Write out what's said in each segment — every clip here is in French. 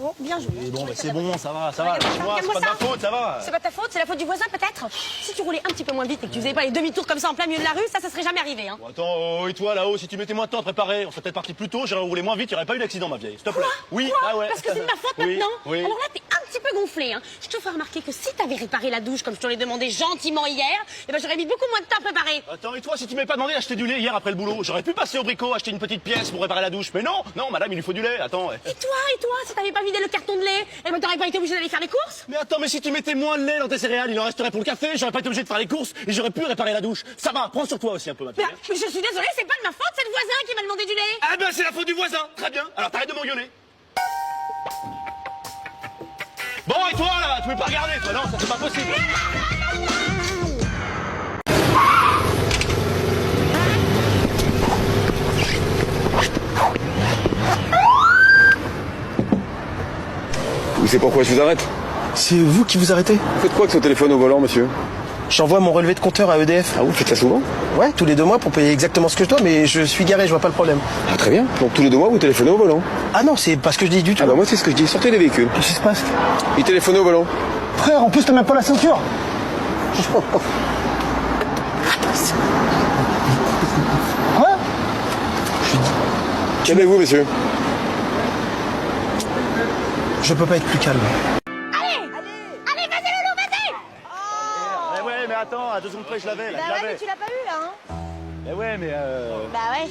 Bravo, bien joué. Et bon, bah, c'est bon, ça va. Moi, c'est pas de ma faute, ça va. C'est pas ta faute, c'est la faute du voisin peut-être. Si tu roulais un petit peu moins vite et que tu faisais pas les demi-tours comme ça en plein milieu de la rue, ça serait jamais arrivé. Hein. Bon, attends, et toi là-haut, si tu mettais moins de temps à préparer, on serait peut-être parti plus tôt, j'aurais roulé moins vite, il n'y aurait pas eu d'accident, ma vieille. S'il te plaît. Oui, Quoi ah ouais. Parce que c'est de ma faute Oui, maintenant. oui. Alors là, t'es un petit peu gonflé. Hein. Je te ferai remarquer que si t'avais réparé la douche comme je te l'ai demandé gentiment hier, eh ben j'aurais mis beaucoup moins de temps à préparer. Attends, et toi, si tu m'avais pas demandé d'acheter du lait hier après le boulot, j'aurais pu passer au bricot, acheter une petite pièce pour réparer la douche. Mais non, madame, il lui faut du lait, attends. Et toi, si t'avais pas vidé le carton de lait, eh ben t'aurais pas été obligé d'aller faire les courses. Mais attends, mais si tu mettais moins de lait dans tes céréales, il en resterait pour le café, j'aurais pas été obligé de faire les courses et j'aurais pu réparer la douche. Ça va, prends sur toi aussi un peu, ma Mais, fille. mais je suis désolée, c'est pas de ma faute, c'est le voisin qui m'a demandé du lait. Ah ben c'est la faute du voisin, très bien. Alors t'arrêtes de m'engueuler. Bon, et toi là, tu veux pas regarder, toi, non, ça c'est pas possible. Vous savez pourquoi je vous arrête? C'est vous qui vous arrêtez? Vous faites quoi avec ce téléphone au volant, monsieur? J'envoie mon relevé de compteur à EDF. Ah, vous faites ça souvent? Ouais, tous les 2 mois pour payer exactement ce que je dois, mais je suis garé, je vois pas le problème. Ah, très bien. Donc tous les 2 mois, vous téléphonez au volant. Ah non, c'est pas ce que je dis du tout. Ah bah moi, c'est ce que je dis. Sortez les véhicules. Qu'est-ce qui se passe? Il téléphonait au volant. Frère, en plus t'as même pas la ceinture. Quoi? Calmez-vous, monsieur. Je peux pas être plus calme. Allez, vas-y Loulou, vas-y. Mais ouais, mais attends, à 2 secondes près, je l'avais, là, Bah je ouais, l'avais. mais tu l'as pas eu là, hein. Mais ouais, mais Bah ouais.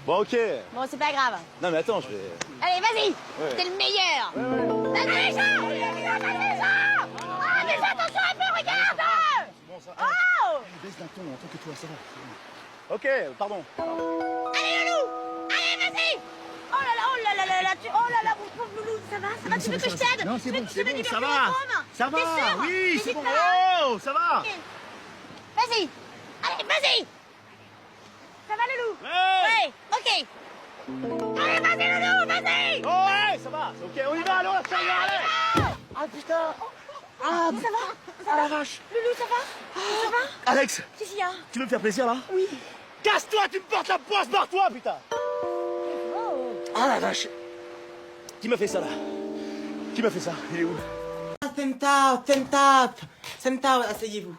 Bon, ok. Bon, c'est pas grave. Non, mais attends, je vais... Allez, vas-y. T'es le meilleur. Vas-y, Jean. Vas-y, Jean. Ah, mais fais attention un peu, regarde. Bon, ça... Oh. Baisse d'un ton, en tant que toi, ça va. Ok, pardon. Allez, Loulou. Allez, vas-y. Oh là là, mon pauvre Loulou, ça va, tu veux que je t'aide? Non, c'est bon, Tu veux du ça va. mercurochrome? Ça va, T'es sûr? oui, c'est N'hésite bon. pas. Oh, ça va. Ok. Vas-y. Allez, vas-y. Ça va, Loulou? Ouais. Ouais, ok. Allez, vas-y, Loulou, vas-y. Oh, ouais, ça va. C'est ok, on y va, alors, ça y va, allez. Ah putain. Ah, ça va? Ah, la vache. Loulou, ça va? Ça va? Alex, Qu'est-ce qu'il y a? tu veux me faire plaisir, là? Oui. Casse-toi, tu me portes la poisse, barre-toi, putain. Ah, la vache. Qui m'a fait ça, là? Qui m'a fait ça? Il est où? Sentaos, asseyez-vous.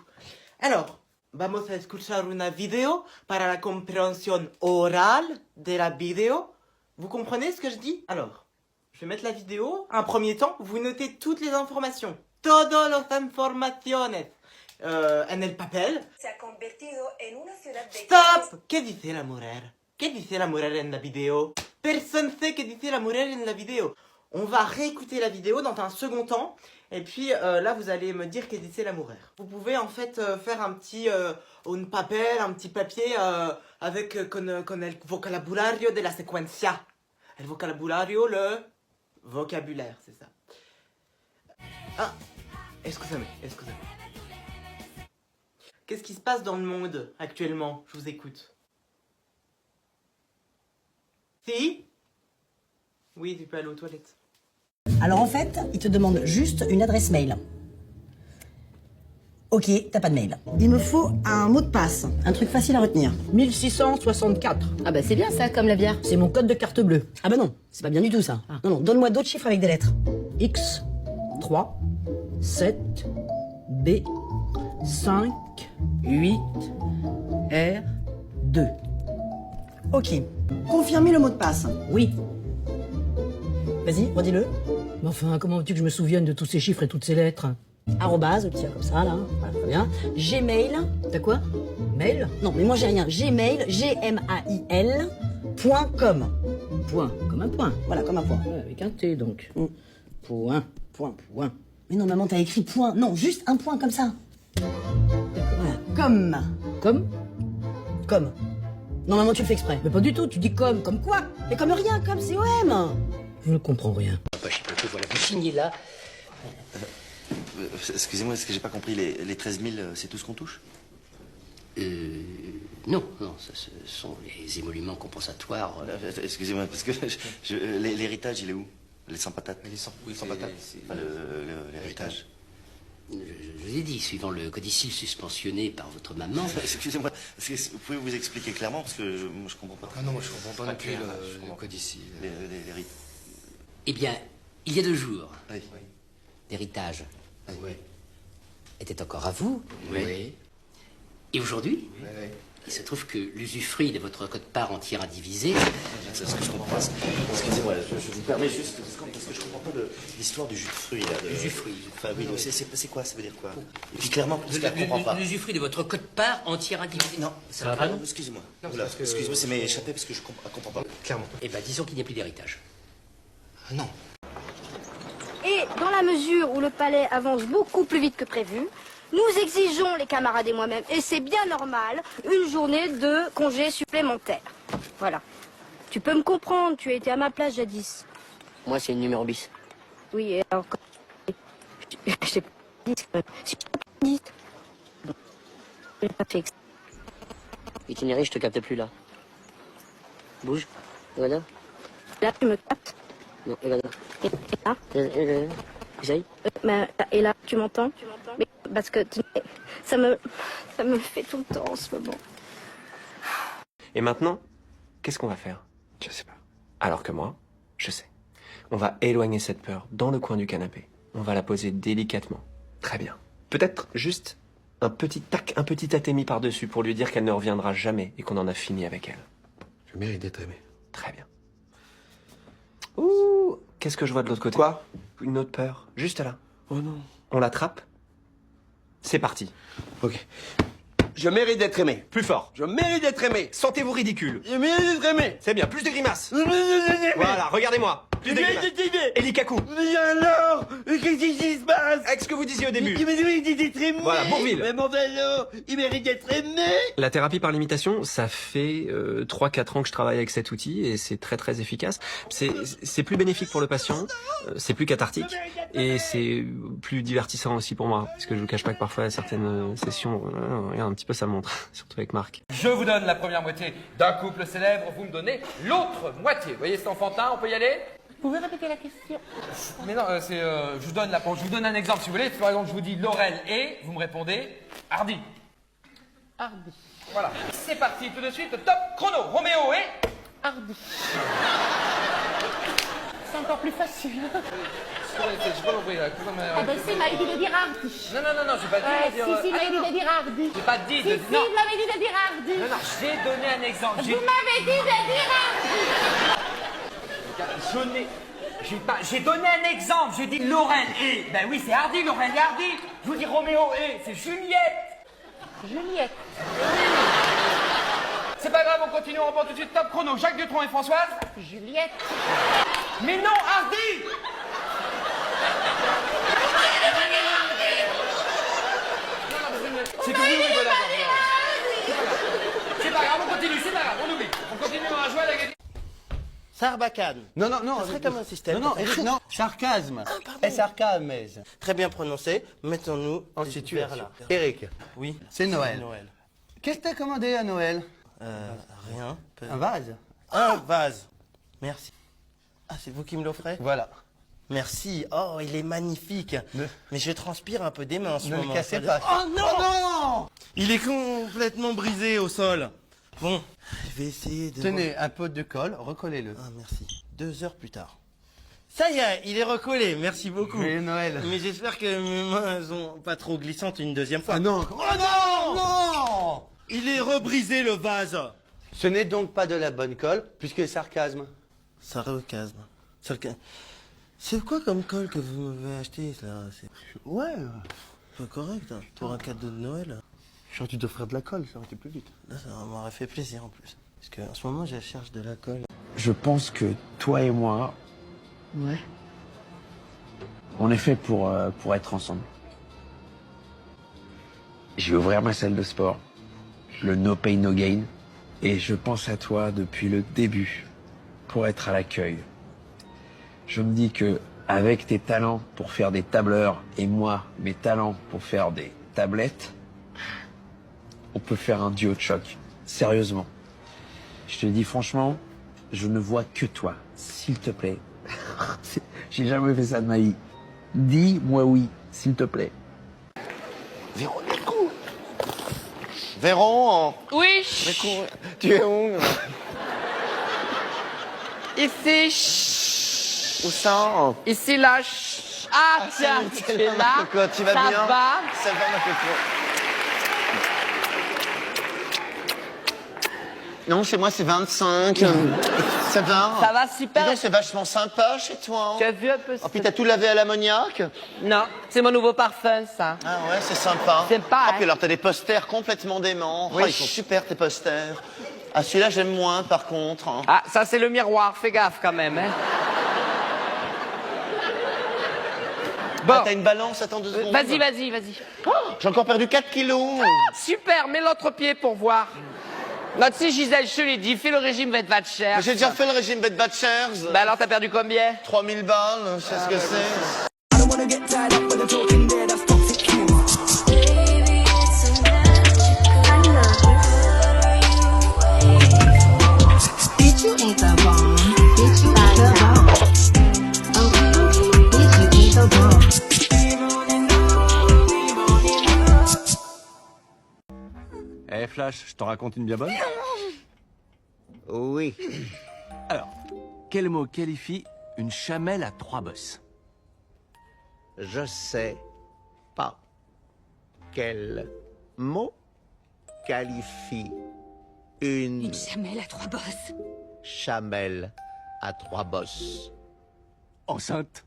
Alors, vamos a escuchar una video para la compréhension orale de la vidéo. Vous comprenez ce que je dis? Alors, je vais mettre la vidéo. Un premier temps, vous notez toutes les informations. Todas las informaciones. En el papel. Se ha convertido en una ciudad de... Stop! ¿Qué dice la mujer? ¿Qué dice la mujer en la vidéo? Personne sait que dice la mujer en la vidéo. On va réécouter la vidéo dans un second temps. Et puis là, vous allez me dire que dice la mujer. Vous pouvez en fait faire un petit un petit papier avec con el vocabulario de la secuencia. El vocabulario, le vocabulaire, c'est ça. Ah, excusez-moi. Qu'est-ce qui se passe dans le monde actuellement? Je vous écoute. Si? Oui, tu peux aller aux toilettes. Alors en fait, il te demande juste une adresse mail. Ok, t'as pas de mail. Il me faut un mot de passe, un truc facile à retenir. 1664. Ah bah c'est bien ça, comme la bière. C'est mon code de carte bleue. Ah bah non, c'est pas bien du tout ça. Non, donne-moi d'autres chiffres avec des lettres. X, 3, 7, B, 5, 8, R, 2. Ok. Confirmez le mot de passe. Oui. Vas-y, redis-le. Mais enfin, comment veux-tu que je me souvienne de tous ces chiffres et toutes ces lettres? Arrobase, tiens, comme ça, là. Voilà, très bien. Gmail. T'as quoi? Mail? Non, mais moi j'ai rien. Gmail, Gmail, .com. Point, comme un point. Voilà, comme un point. Ouais, avec un T donc. Point. Mais non, maman, t'as écrit point. Non, juste un point comme ça. Voilà. Comme. Comme? Non, maman, tu le fais exprès. Mais pas du tout, tu dis comme quoi? Mais comme rien, comme c'est OM. Je ne comprends rien. Voilà, vous signez là. Excusez-moi, est-ce que j'ai pas compris, les 13 000, c'est tout ce qu'on touche? Non, ça, ce sont les émoluments compensatoires. Excusez-moi, parce que l'héritage, il est où? Les sans patates? Oui, sans patates. Enfin, l'héritage. Je vous ai dit, suivant le codicile suspensionné par votre maman... Excusez-moi, vous pouvez vous expliquer clairement, parce que moi je comprends pas. Ah non, moi je comprends pas non plus le codicile. L'héritage. Eh bien, Il y a 2 jours, Oui. l'héritage Oui. était encore à vous. Oui. Et aujourd'hui, Oui. il se trouve que l'usufruit de votre quote-part entière indivisée... C'est ce que je comprends pas. Excusez-moi, je vous permets juste 2 secondes parce que je comprends pas l'histoire du jus de fruits là. Le jus de fruits. Enfin, oui, c'est quoi? Ça veut dire quoi? Et puis clairement, parce que je comprends pas. L'usufruit de votre quote-part entière indivisée. Non, ça va pas, non? Excusez-moi. Excusez-moi, c'est m'est échappé parce que je comprends pas. Clairement. Eh ben, disons qu'il n'y a plus d'héritage. Non. Et dans la mesure où le palais avance beaucoup plus vite que prévu, nous exigeons, les camarades et moi-même, et c'est bien normal, une journée de congé supplémentaire. Voilà. Tu peux me comprendre, tu as été à ma place jadis. Moi, c'est le numéro bis. Oui, et alors... Je t'ai pas dit... Si je t'ai pas dit... Je l'ai pas fait exprès. Itinéraire, je te capte plus là. Bouge. Voilà. Là, tu me captes. Non, et voilà. Et là, Essaye. et là, tu m'entends? Mais parce que ça me fait tout le temps en ce moment. Et maintenant, qu'est-ce qu'on va faire? Je sais pas. Alors que moi, je sais. On va éloigner cette peur dans le coin du canapé. On va la poser délicatement. Très bien. Peut-être juste un petit tac, un petit tatémi par-dessus pour lui dire qu'elle ne reviendra jamais et qu'on en a fini avec elle. Je mérite d'être aimé. Très bien. Ouh, qu'est-ce que je vois de l'autre côté? Quoi? Une autre peur, juste là. Oh non. On l'attrape? C'est parti. Ok. Je mérite d'être aimé. Plus fort. Je mérite d'être aimé. Sentez-vous ridicule. Je mérite d'être aimé. C'est bien, plus de grimaces. Voilà, regardez-moi. Plus de grimaces. Eli Kakou. Mais alors, qu'est-ce qui se passe? Avec ce que vous disiez au début. Il mérite d'être aimé. Voilà, Bourvil. Mais mon vélo, il mérite d'être aimé. La thérapie par l'imitation, ça fait 3-4 ans que je travaille avec cet outil et c'est très très efficace. C'est plus bénéfique pour le patient, c'est plus cathartique et c'est plus divertissant aussi pour moi. Parce que je vous cache pas que parfois certaines sessions, regarde un petit peu ça montre, surtout avec Marc. Je vous donne la première moitié d'un couple célèbre, vous me donnez l'autre moitié. Vous voyez, c'est enfantin, on peut y aller? Vous pouvez répéter la question? Mais non, je vous donne un exemple si vous voulez. Par exemple, je vous dis Laurel et, vous me répondez Hardy. Hardy. Voilà. C'est parti, tout de suite, top chrono. Roméo et Hardy. C'est encore plus facile. J'ai pas compris là. Ah ben si, il m'avait dit de dire Hardy. Non, j'ai pas dit de dire... Si, il m'avait dit de dire Hardy. J'ai pas dit de... Si, il m'avait dit de dire Hardy. Non, j'ai donné un exemple. Vous m'avez dit de dire Hardy. J'ai donné un exemple, j'ai dit Laurel et... Ben oui, c'est Hardy, Laurel et Hardy. Je vous dis Roméo et, c'est Juliette. Juliette. C'est pas grave, on continue, on reprend tout de suite. Top chrono, Jacques Dutronc et Françoise. Juliette. Mais non, Hardy. C'est que vous, oui, voilà. C'est pas grave, on continue, c'est pas grave, on oublie. On continue à jouer à la gagner. Sarbacane. Non. Ça serait comme un système. Non, sarcasme. Et sarcasme. Très bien prononcé. Mettons-nous En vers situation. là. Eric, Oui. c'est Noël. Noël. Qu'est-ce que t'as commandé à Noël? Rien. Un vase. Un vase. Merci. Ah, c'est vous qui me l'offrez? Voilà. Merci. Oh, il est magnifique. Mais je transpire un peu des mains en ce Ne moment. le cassez Ça pas. doit- Oh non! Il est complètement brisé au sol. Bon, je vais essayer de... Tenez un pot de colle, recollez-le. Ah, merci. 2 heures plus tard. Ça y est, il est recollé. Merci beaucoup. Joyeux Noël. Mais j'espère que mes mains sont pas trop glissantes une deuxième fois. Ah non. Oh non! Non! Il est rebrisé le vase. Ce n'est donc pas de la bonne colle, puisque sarcasme. Sarcasme. C'est quoi comme colle que vous m'avez acheté, ça? C'est Ouais. pas correct, hein, pour un cadeau de Noël. J'aurais dû t'offrir de la colle, ça aurait été plus vite. Là, ça m'aurait fait plaisir en plus. Parce qu'en ce moment, je cherche de la colle. Je pense que toi et moi, Ouais. on est fait pour être ensemble. Je vais ouvrir ma salle de sport, le No Pain No Gain, et je pense à toi depuis le début pour être à l'accueil. Je me dis que avec tes talents pour faire des tableurs et moi, mes talents pour faire des tablettes, on peut faire un duo de choc. Sérieusement. Je te dis franchement, je ne vois que toi. S'il te plaît. J'ai jamais fait ça de ma vie. Dis-moi oui, s'il te plaît. Véron. Oui. Tu es où? Ici. Où ça? Ici, là. Ah, tiens, tu es là. Quoi, tu vas ça bien? Va. Ça va, ma coco. Non, chez moi, c'est 25. Ça va? Ça va super. Dis donc, c'est vachement sympa chez toi. Tu as vu un peu ça? Oh, puis t'as tout lavé à l'ammoniac? Non, c'est mon nouveau parfum, ça. Ah ouais, c'est sympa. Sympa, Ah, hein? puis alors, t'as des posters complètement déments. Oui. Oh, ils sont super, tes posters. Ah, celui-là, j'aime moins, par contre. Hein. Ah, ça, c'est le miroir. Fais gaffe, quand même, hein. Bon. Ah, t'as une balance, attends 2 secondes. Vas-y. Oh, j'ai encore perdu 4 kilos. Ah, super, mets l'autre pied pour voir. Non, tu sais, Gisèle, je te l'ai dit, fais le régime Bedvatcher. J'ai déjà fait le régime Bedvatchers. Bah alors, t'as perdu combien? 3000 balles, je sais ce que c'est. Eh Flash, je t'en raconte une bien bonne? Oui. Alors, quel mot qualifie une chamelle à 3 bosses? Je sais pas. Quel mot qualifie une chamelle à 3 bosses? Chamelle à 3 bosses. Enceinte.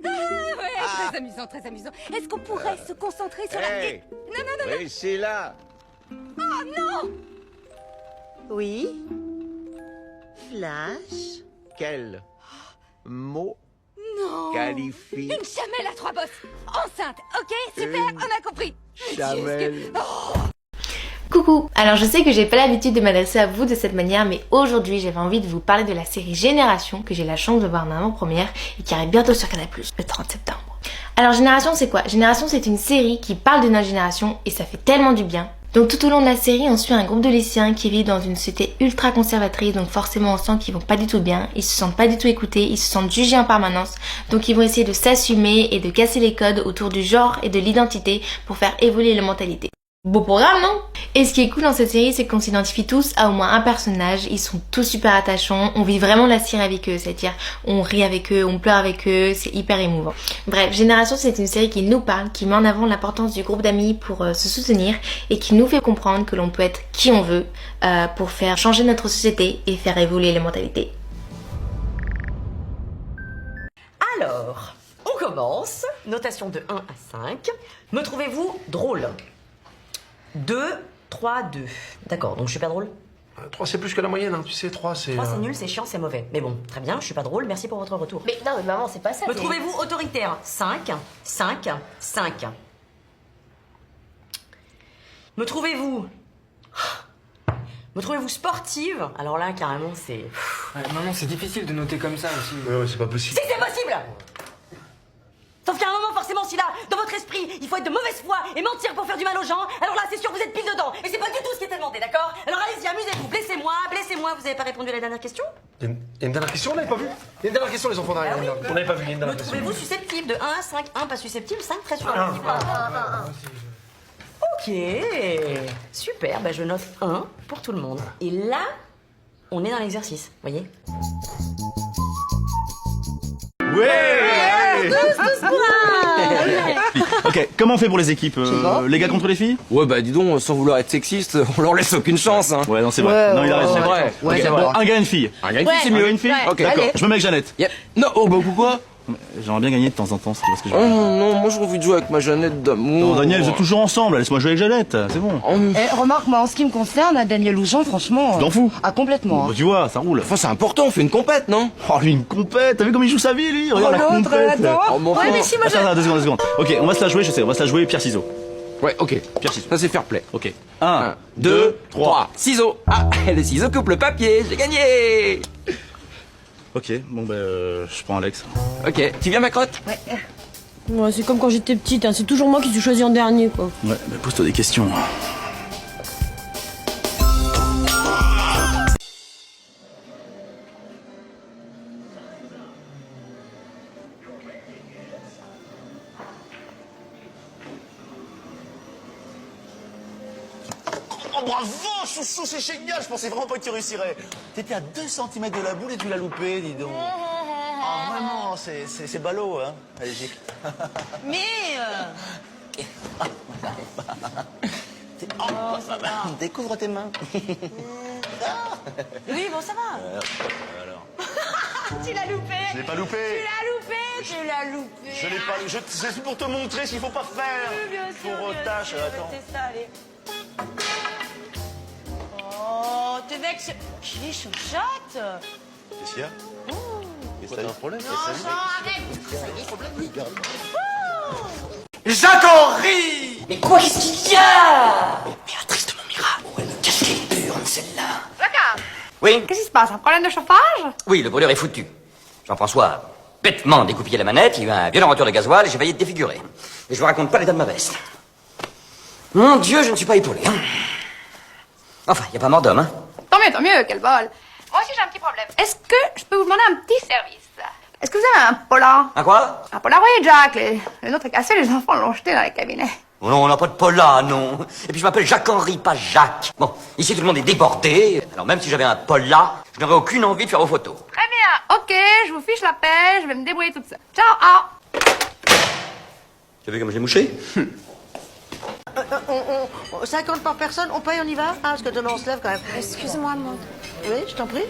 Ouais, très amusant, très amusant. Est-ce qu'on pourrait se concentrer sur la... Hey, Non. oui, c'est là. Oh non! Oui. Flash. Quel mot Non! qualifie Une chamelle à 3 bosses! Enceinte! Ok, super, on a compris! chamelle? Coucou. Alors je sais que j'ai pas l'habitude de m'adresser à vous de cette manière, mais aujourd'hui j'avais envie de vous parler de la série Génération que j'ai la chance de voir en avant-première et qui arrive bientôt sur Canal+, le 30 septembre. Alors Génération c'est quoi? Génération c'est une série qui parle de notre génération et ça fait tellement du bien. Donc tout au long de la série on suit un groupe de lycéens qui vivent dans une société ultra conservatrice, donc forcément on sent qu'ils vont pas du tout bien, ils se sentent pas du tout écoutés, ils se sentent jugés en permanence, donc ils vont essayer de s'assumer et de casser les codes autour du genre et de l'identité pour faire évoluer les mentalités. Beau programme, non? Et ce qui est cool dans cette série, c'est qu'on s'identifie tous à au moins un personnage, ils sont tous super attachants, on vit vraiment la série avec eux, c'est-à-dire on rit avec eux, on pleure avec eux, c'est hyper émouvant. Bref, Génération c'est une série qui nous parle, qui met en avant l'importance du groupe d'amis pour se soutenir et qui nous fait comprendre que l'on peut être qui on veut pour faire changer notre société et faire évoluer les mentalités. Alors, on commence. Notation de 1 à 5. Me trouvez-vous drôle? 2, 3, 2. D'accord, donc je suis pas drôle? 3 c'est plus que la moyenne, hein. Tu sais, 3 c'est... 3 c'est nul, c'est chiant, c'est mauvais. Mais bon, très bien, je suis pas drôle, merci pour votre retour. Mais non mais maman c'est pas ça. Me trouvez-vous autoritaire? 5, 5, 5. Me trouvez-vous sportive? Alors là, carrément, c'est... Ouais, maman, c'est difficile de noter comme ça aussi. Ouais, c'est pas possible. Si c'est possible! Sauf qu'à un moment, forcément, si là, dans votre esprit, il faut être de mauvaise foi et mentir pour faire du mal aux gens, alors là, c'est sûr, vous êtes pile dedans. Et c'est pas du tout ce qui était demandé, d'accord? Alors allez-y, amusez-vous, blessez-moi, vous avez pas répondu à la dernière question? Il y a une dernière question, on l'avait pas vu? Il y a une dernière question, les enfants derrière. On l'avait pas vu, il y a une dernière Me question. trouvez-vous susceptible de 1 à 5? 1 pas susceptible, 5 très sûr. Ok, super, bah je note 1 pour tout le monde. Et là, on est dans l'exercice, voyez? Ouais! Ok, comment on fait pour les équipes? Les gars contre les filles? Ouais, bah dis donc, sans vouloir être sexiste, on leur laisse aucune chance, hein. Ouais, non, c'est vrai. Non, il a raison. C'est vrai. Ok, C'est vrai. un gars et une fille. Un gars et une fille, c'est mieux. Une fille? Ouais. Ok, d'accord. Allez. Je me mets avec Jeannette. Yep. Non, oh bah pourquoi? J'aimerais bien gagner de temps en temps, si tu vois ce que je veux Oh dire. non, moi j'ai envie de jouer avec ma Jeannette d'amour. Non, Daniel, vous êtes toujours ensemble, laisse-moi jouer avec Jeannette, c'est bon. Remarque, moi en ce qui me concerne, Daniel Loujon, franchement... Tu t'en fous? Ah, complètement. Bah, tu vois, ça roule. Enfin, c'est important, on fait une compète, non? Oh, lui, une compète, t'as vu comme il joue sa vie, lui? Regarde la l'autre, compète. attends. Oh, mon Ouais, frère. mais si, moi, Attends, 2 secondes. Ok, on va se la jouer, je sais, on va se la jouer pierre-ciseaux. Ouais, ok. Pierre-ciseaux. Ça c'est fair play. Ok. 1, 2, 3. Ciseaux. Ah, les ciseaux coupent le papier, j'ai gagné. Ok, bon bah, je prends Alex. Ok, tu viens ma crotte? Ouais. Ouais, c'est comme quand j'étais petite, hein. C'est toujours moi qui suis choisie en dernier, quoi. Ouais, bah pose-toi des questions. Oh bravo, chouchou, c'est génial. Je pensais vraiment pas que tu réussirais. T'étais à 2 cm de la boule et tu l'as loupé, dis donc. Ah vraiment, c'est ballot, hein. Allez, Gic. Mais... Oh, ça va. Découvre tes mains. Oui, bon, ça va. Alors. Tu l'as loupé. Je l'ai pas loupé. Tu l'as loupé. Je l'ai pas. C'est pour te montrer ce qu'il faut pas faire. Oui, bien sûr, Pour bien tâche, sûr, attends. c'est ça, allez. Oh, t'es mec, il est chouchotte. Qu'est-ce qu'il y a? T'as un problème? Non, Jean, arrête. Jacques-Henri! Mais quoi, qu'est-ce qu'il y a? Béatrice de Montmirail, elle me cache les burnes, celle-là. Oui. Qu'est-ce qui se passe? Un problème de chauffage? Oui, le brûleur est foutu. Jean-François a bêtement découpillé la manette, il y a eu un violent retour de gasoil et j'ai failli être défiguré. Et je vous raconte pas l'état de ma veste. Mon Dieu, je ne suis pas épaulé. Hein. Enfin, il n'y a pas mort d'homme, hein. Tant mieux, quel bol. Moi aussi j'ai un petit problème. Est-ce que je peux vous demander un petit service? Est-ce que vous avez un polar? Un quoi? Un Polaroid, Jack. Le nôtre est cassé, les enfants l'ont jeté dans les cabinets. Oh non, on n'a pas de Pola, non. Et puis je m'appelle Jacques-Henri, pas Jacques. Bon, ici tout le monde est débordé. Alors même si j'avais un Pola, je n'aurais aucune envie de faire vos photos. Très bien, ok, je vous fiche la paix, je vais me débrouiller toute seule. Ciao, ah. Tu as vu comme j'ai mouché? 50 par personne, on paye, on y va? Ah, parce que demain on se lève quand même. Excuse-moi, Maud. Oui, je t'en prie.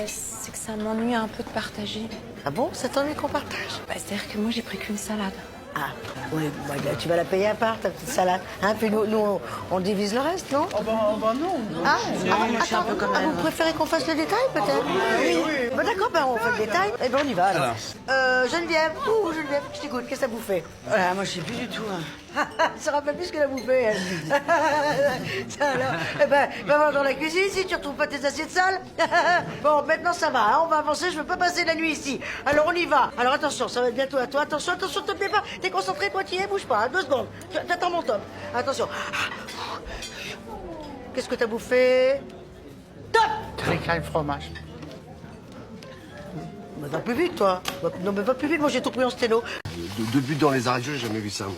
C'est que ça m'ennuie un peu de partager. Ah bon? Ça t'ennuie qu'on partage? C'est-à-dire que moi, j'ai pris qu'une salade. Ah, oui, bah, tu vas la payer à part, ta petite salade. Hein, puis nous on divise le reste, non? Oh bah non. Ah, je suis un peu comme vous elle. préférez qu'on fasse le détail, peut-être? Oui. Bah d'accord, bah on fait le détail. Eh ben on y va, alors. Geneviève, Geneviève, je t'écoute, qu'est-ce que ça vous fait? Voilà, moi, je sais plus du tout. Elle se rappelle plus ce qu'elle a bouffé, elle. Ça, alors, eh ben, va voir dans la cuisine si tu retrouves pas tes assiettes sales. Bon, maintenant ça va, hein, on va avancer, je veux pas passer la nuit ici. Alors on y va. Alors attention, ça va être bientôt à toi. Attention, te plaît pas. T'es concentré, toi tu y es, bouge pas, hein, 2 secondes. T'attends mon top. Attention. Qu'est-ce que t'as bouffé? Top! Crème fromage. Bah, va plus vite, toi. Non, mais va plus vite, moi j'ai tout pris en stylo. 2 buts dans les arrêts de jeu, j'ai jamais vu ça, moi.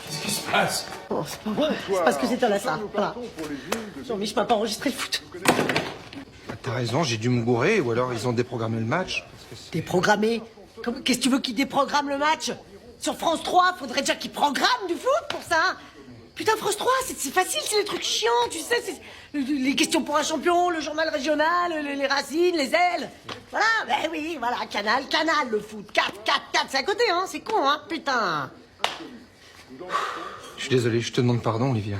Qu'est-ce qui se passe? Oh, c'est pas vrai. C'est parce que c'était là, ça. Voilà. Jean-Mich m'a pas enregistré le foot. T'as raison, j'ai dû me gourer, ou alors ils ont déprogrammé le match. Déprogrammé? Qu'est-ce que tu veux qu'ils déprogramment le match? Sur France 3, faudrait déjà qu'ils programment du foot pour ça. Putain, France 3, c'est facile, c'est les trucs chiants, tu sais, c'est les questions pour un champion, le journal régional, les racines, les ailes. Voilà, ben oui, voilà, Canal, le foot. 4, c'est à côté, hein, c'est con, hein, putain. Je suis désolé, je te demande pardon, Olivia.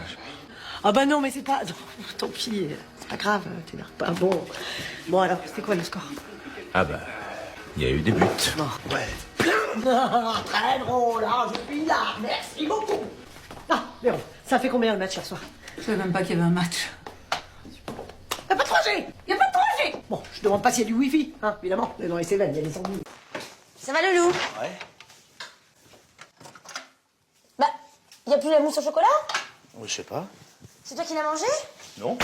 Ah bah non, mais c'est pas... Tant pis, c'est pas grave, t'es pas bon. Bon alors, c'était quoi le score? Ah bah, il y a eu des buts. Oh, ouais. Très drôle, hein, je suis là, merci beaucoup. Ah, Véron, ça fait combien le match hier soir? Je savais même pas qu'il y avait un match. Y'a pas de 3G. Bon, je demande pas s'il y a du wifi, hein, évidemment. Mais dans les Cévennes, il y a les ennuis. Ça va, Loulou? Ouais. Bah, y a plus la mousse au chocolat? Je sais pas. C'est toi qui l'as mangé? Non.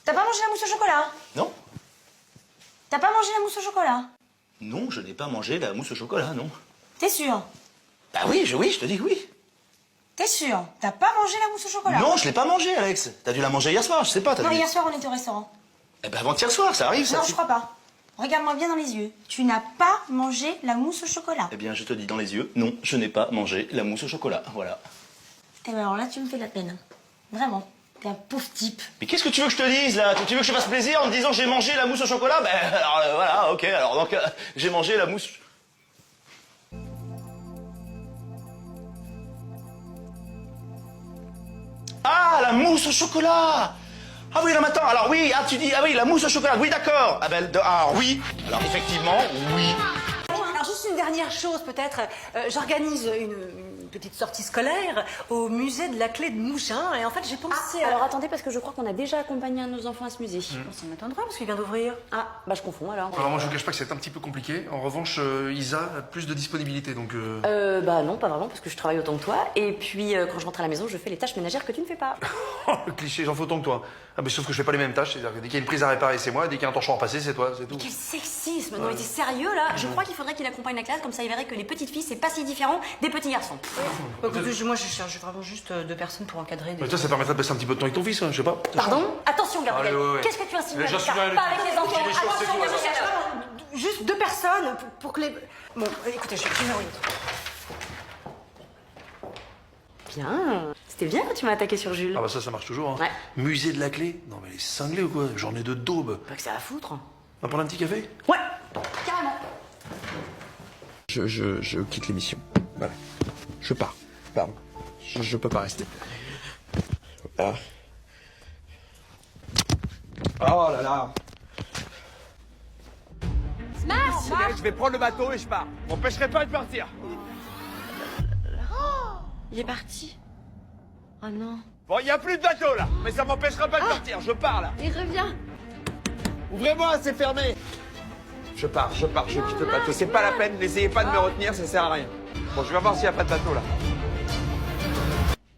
T'as pas mangé la mousse au chocolat? Non. T'as pas mangé la mousse au chocolat? Non, je n'ai pas mangé la mousse au chocolat, non. T'es sûr? Bah oui, je te dis oui. T'es sûr? T'as pas mangé la mousse au chocolat? Non, je l'ai pas mangé, Alex. T'as dû la manger hier soir, je sais pas. Non, hier soir, on était au restaurant. Eh ben avant-hier soir, ça arrive, ça. Non, je crois pas. Regarde-moi bien dans les yeux. Tu n'as pas mangé la mousse au chocolat. Eh bien, je te dis dans les yeux, non, je n'ai pas mangé la mousse au chocolat, voilà. Eh ben alors là, tu me fais de la peine. Vraiment. T'es un pauvre type. Mais qu'est-ce que tu veux que je te dise, là? Tu veux que je te fasse plaisir en me disant j'ai mangé la mousse au chocolat? Ben, alors, voilà, ok, alors donc, j'ai mangé la mousse... Ah, la mousse au chocolat! Ah oui, non, mais attends, alors oui, tu dis, ah oui, la mousse au chocolat, oui, d'accord. Ah ben, oui, alors effectivement, oui. Alors juste une dernière chose peut-être, j'organise une petite sortie scolaire au musée de la clé de Mouchin et en fait j'ai pensé... Alors attendez parce que je crois qu'on a déjà accompagné un de nos enfants à ce musée. Ça m'étonnerait parce qu'il vient d'ouvrir. Ah, bah je confonds alors. Alors moi je vous cache pas que c'est un petit peu compliqué. En revanche, Isa a plus de disponibilité, donc... Bah non, pas vraiment parce que je travaille autant que toi. Et puis quand je rentre à la maison, je fais les tâches ménagères que tu ne fais pas. Le cliché, j'en fais autant que toi. Ah mais sauf que je fais pas les mêmes tâches, c'est-à-dire que dès qu'il y a une prise à réparer, c'est moi, dès qu'il y a un torchon à passer, c'est toi, c'est tout. Quel sexisme! Non mais t'es sérieux là? Je crois qu'il faudrait qu'il accompagne la classe, comme ça il verrait que les petites filles c'est pas si différent des petits garçons. Écoute, moi je cherche vraiment juste 2 personnes pour encadrer des... Mais toi, ça permettra de passer un petit peu de temps avec ton fils, hein, je sais pas. Pardon? Attention, Gabriel. Allez, ouais. Qu'est-ce que tu insinues avec J'insinue ça? rien du Pas tout. avec les enfants. J'ai des choses, c'est Attention, tout, moi, je alors. cherche vraiment juste 2 personnes pour que les... Bon, écoutez, je m'oriente. Bien. C'était bien quand tu m'as attaqué sur Jules. Ah bah ça marche toujours. Hein. Ouais. Musée de la clé. Non mais elle est cinglée ou quoi? Journée de daube. Pas que ça à foutre. On va prendre un petit café? Ouais, carrément. Je quitte l'émission. Voilà. Je pars. Pardon. Je peux pas rester. Ah. Oh là là. Smash! Je vais prendre le bateau et je pars. M'empêcherai pas de partir. Il est parti. Oh non. Bon, il n'y a plus de bateau là, mais ça m'empêchera pas de partir. Je pars là. Il revient. Ouvrez-moi, c'est fermé. Je pars, je quitte le bateau. C'est pas la peine, n'essayez pas de me retenir, ça sert à rien. Bon, je vais voir s'il n'y a pas de bateau là.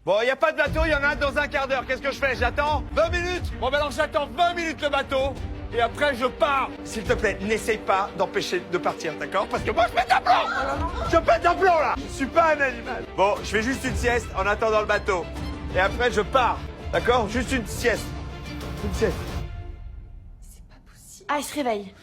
Bon, il n'y a pas de bateau, il y en a un dans un quart d'heure. Qu'est-ce que je fais? J'attends 20 minutes. Bon, ben alors j'attends 20 minutes le bateau. Et après, je pars. S'il te plaît, n'essaye pas d'empêcher de partir, d'accord? Parce que moi, je pète un plomb. Je pète un plomb là. Je suis pas un animal. Bon, je fais juste une sieste en attendant le bateau. Et après, je pars. D'accord? Juste une sieste. Une sieste. Ah, il se réveille.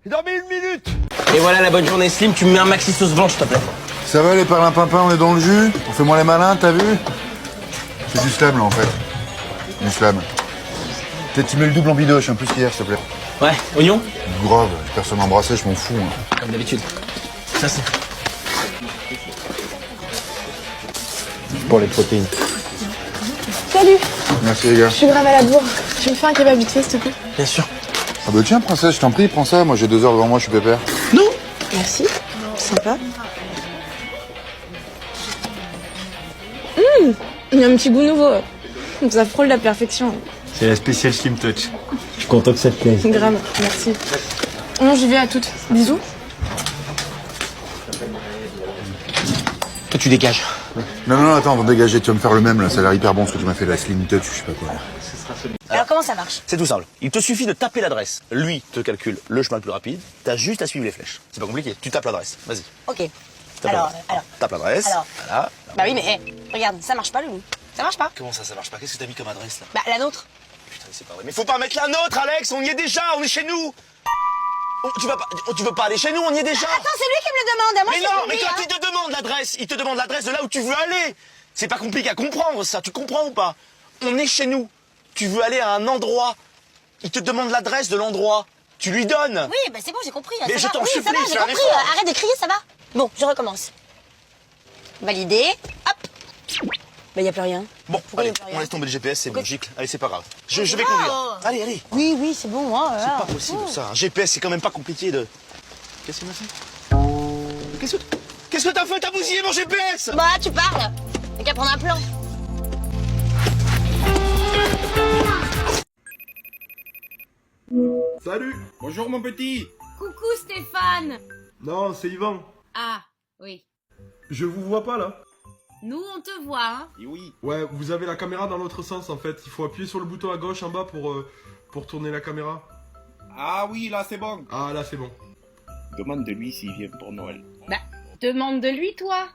J'ai dormi 1 minute. Et voilà la bonne journée Slim, tu me mets un maxi sauce blanche, s'il te plaît. Ça va les perlimpinpins, on est dans le jus? On fait moins les malins, t'as vu? C'est du slam là en fait. Du slam. Peut-être tu mets le double en bidoche, un plus qu'hier, s'il te plaît. Ouais, oignon? Grave, j'ai personne à embrasser, je m'en fous. Hein. Comme d'habitude. Ça c'est... Pour les protéines. Salut, Merci les gars. je suis grave à la bourre. Tu me fais un kebab vite fait, s'il te plaît? Bien sûr. Ah bah tiens princesse, je t'en prie, prends ça, moi j'ai 2 heures devant moi, je suis pépère. Non. Merci, sympa. Il y a un petit goût nouveau. Ça frôle la perfection. C'est la spéciale Slim Touch. Je suis content que ça te plaise. Grave, merci. Non, j'y vais à toutes. Bisous. Toi tu dégages. Non, attends, avant de dégager, tu vas me faire le même là, ça a l'air hyper bon ce que tu m'as fait, la Slim Touch, je sais pas quoi. Alors comment ça marche? C'est tout simple. Il te suffit de taper l'adresse. Lui te calcule le chemin le plus rapide. T'as juste à suivre les flèches. C'est pas compliqué. Tu tapes l'adresse. Vas-y. Ok. Tape Alors, l'adresse. Tape l'adresse. Alors. Voilà. Bah oui, mais regarde, ça marche pas, Loulou. Ça marche pas. Comment ça marche pas? Qu'est-ce que t'as mis comme adresse là? Bah la nôtre. Putain, c'est pas vrai. Mais faut pas mettre la nôtre, Alex. On y est déjà. On est chez nous. Oh, tu veux pas aller chez nous? On y est déjà. Attends, c'est lui qui me le demande. Moi, Mais non, mais toi, il te demande l'adresse. Il te demande l'adresse de là où tu veux aller. C'est pas compliqué à comprendre ça. Tu comprends ou pas? On est chez nous. Tu veux aller à un endroit. Il te demande l'adresse de l'endroit. Tu lui donnes. Oui, bah c'est bon, j'ai compris. Mais ça je va. t'en Oui, supplie, ça va, fais j'ai un compris. effort. Arrête de crier, ça va. Bon, je recommence. Validé. Hop. Bah y a plus rien. Bon, Pourquoi allez, y a plus rien? on laisse tomber le GPS, c'est bon, gicle. Allez, c'est pas grave. Je vais conduire. Allez. Oui, c'est bon. Hein, C'est pas possible ça. Un GPS, c'est quand même pas compliqué de... Qu'est-ce qu'il m'a fait? Qu'est-ce que t'as fait? T'as bousillé mon GPS? Bah tu parles. T'as qu'à prendre un plan. Salut. Bonjour mon petit. Coucou Stéphane. Non, c'est Yvan. Ah, oui. Je vous vois pas là. Nous, on te voit, hein. Et oui. Ouais, vous avez la caméra dans l'autre sens en fait. Il faut appuyer sur le bouton à gauche en bas pour tourner la caméra. Ah oui, là c'est bon. Ah là c'est bon. Demande-lui s'il vient pour Noël. Bah, demande de lui, toi.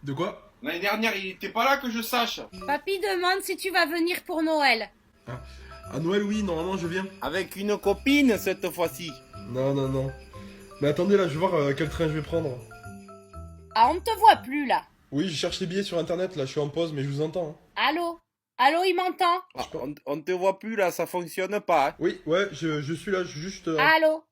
De quoi? L'année dernière, il était pas là que je sache. Papy demande si tu vas venir pour Noël. À Noël, oui, normalement je viens. Avec une copine cette fois-ci. Non. Mais attendez là, je vais voir quel train je vais prendre. Ah, on ne te voit plus, là. Oui, je cherche les billets sur internet, là je suis en pause, mais je vous entends. Hein. Allô, il m'entend? Ah, on te voit plus là, ça fonctionne pas. Hein. Oui, ouais, je suis là, juste... Allô?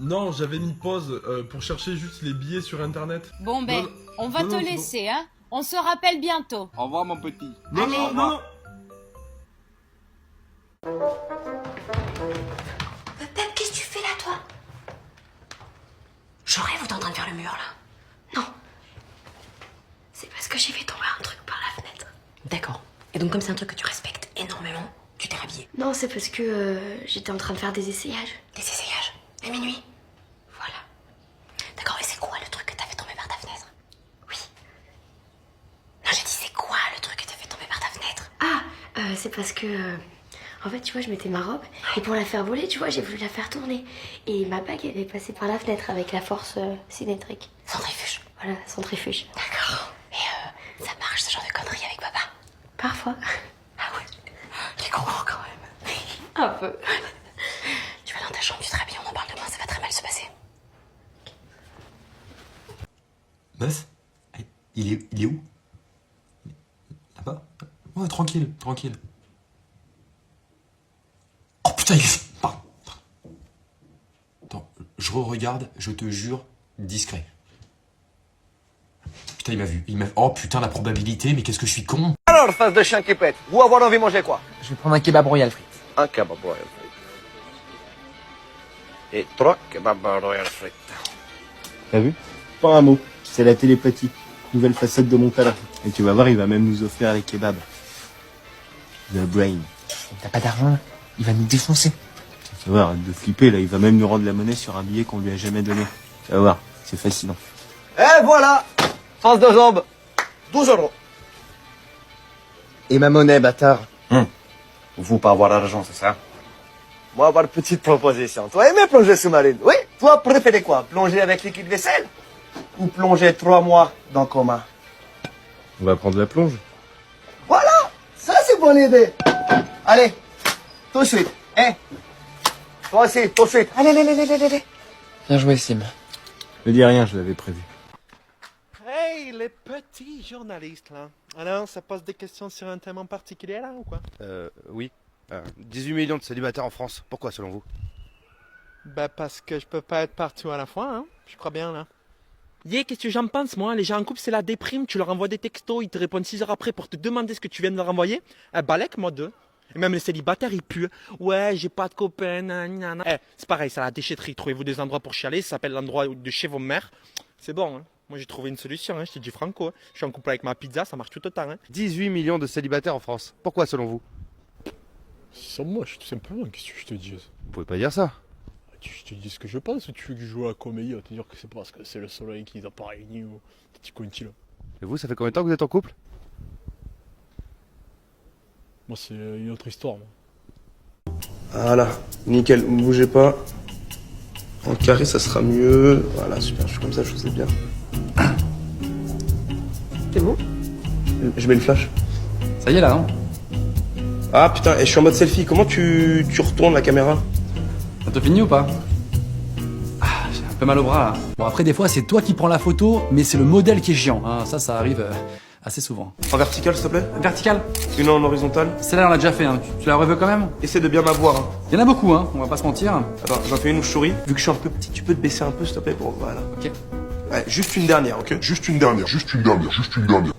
Non, j'avais mis pause pour chercher juste les billets sur internet. Bon ben, on va te laisser, hein. On se rappelle bientôt. Au revoir mon petit. Non. Pep, qu'est-ce que tu fais là, toi? Je rêve ou t'es en train de faire le mur, là? Non. C'est parce que j'ai fait tomber un truc par la fenêtre. D'accord. Et donc comme c'est un truc que tu respectes énormément, tu t'es rhabillée. Non, c'est parce que j'étais en train de faire des essayages. Des essayages. À minuit. Voilà. D'accord, et c'est quoi le truc que t'as fait tomber par ta fenêtre? Oui. Non, j'ai dit c'est quoi le truc que t'as fait tomber par ta fenêtre? C'est parce que... en fait, tu vois, je mettais ma robe et pour la faire voler, tu vois, j'ai voulu la faire tourner. Et ma bague, elle est passée par la fenêtre avec la force cinétrique. Centrifuge. Voilà, centrifuge. D'accord. Et ça marche ce genre de conneries avec papa? Parfois. Ah ouais. Il est content quand même. Un peu. Tu vas dans ta chambre, tu te rhabilles, on en parle demain, ça va très mal se passer. Meuf, il est où? Là-bas? Ouais, tranquille. Oh putain, il est... Pardon. Attends, je re-regarde, je te jure, discret. Putain, il m'a vu. Oh putain, la probabilité, mais qu'est-ce que je suis con. Alors, face de chien qui pète, vous avoir envie de manger quoi? Je vais prendre un kebab royal frites. Un kebab royal frites. Et 3 kebabs royal frites. T'as vu? Pas un mot. C'est la télépathie. Nouvelle facette de mon talent. Et tu vas voir, il va même nous offrir les kebabs. The brain. T'as pas d'argent là? Il va nous défoncer. Tu vas voir, arrête de flipper là, il va même nous rendre la monnaie sur un billet qu'on lui a jamais donné. Tu vas voir, c'est fascinant. Et voilà, face de jambe, 12 €. Et ma monnaie, bâtard? Vous pas avoir l'argent, c'est ça? Moi, avoir une petite proposition. Toi, aimais plonger sous-marine? Oui? Toi, préférais quoi? Plonger avec liquide vaisselle? Ou plonger 3 mois dans le coma? On va prendre la plonge. Voilà! Ça, c'est bonne idée. Allez, tout de suite. Hein? Toi aussi, tout de suite. Allez. Bien joué, Sim. Ne dis rien, je l'avais prévu. Hey, les petits journalistes, là. Alors, ça pose des questions sur un thème en particulier, là, ou quoi? Oui. 18 millions de célibataires en France. Pourquoi, selon vous? Bah, parce que je peux pas être partout à la fois, hein. Je crois bien, là. Qu'est-ce que j'en pense, moi? Les gens en couple, c'est la déprime. Tu leur envoies des textos, ils te répondent 6 heures après pour te demander ce que tu viens de leur envoyer. Balèque, moi, 2. Et même les célibataires, ils puent. Ouais, j'ai pas de copain, nanana. C'est pareil, c'est la déchetterie. Trouvez-vous des endroits pour chialer. Ça s'appelle l'endroit de chez vos mères. C'est bon, hein. Moi, j'ai trouvé une solution, hein. Je te dis franco. Hein. Je suis en couple avec ma pizza, ça marche tout autant. Hein. 18 millions de célibataires en France. Pourquoi, selon vous? C'est moi, tout simplement. Qu'est-ce que je te dis? Vous pouvez pas dire ça. Je te dis ce que je pense. Tu veux que je joue à la comédie, à te dire que c'est parce que c'est le soleil qui les a pas réunis ou petit conti là. Et vous, ça fait combien de temps que vous êtes en couple? Moi, c'est une autre histoire, moi. Voilà, nickel, ne bougez pas. En carré, ça sera mieux. Voilà, super, je suis comme ça, je sais bien. C'est bon? Je mets le flash. Ça y est là, non? Ah putain, et je suis en mode selfie, comment tu retournes la caméra? T'as fini ou pas? Ah, j'ai un peu mal au bras là. Bon après des fois c'est toi qui prends la photo, mais c'est le modèle qui est chiant. Hein. Ça arrive assez souvent. En vertical s'il te plaît? Vertical? Une en horizontale? Celle-là on l'a déjà fait, hein. Tu la revois quand même? Essaie de bien m'avoir. Hein. Il y en a beaucoup, hein, on va pas se mentir. Attends, j'en fais une où je souris. Vu que je suis un peu petit, tu peux te baisser un peu s'il te plaît pour... Voilà. Ok. Ouais, juste une dernière, ok? Juste une dernière.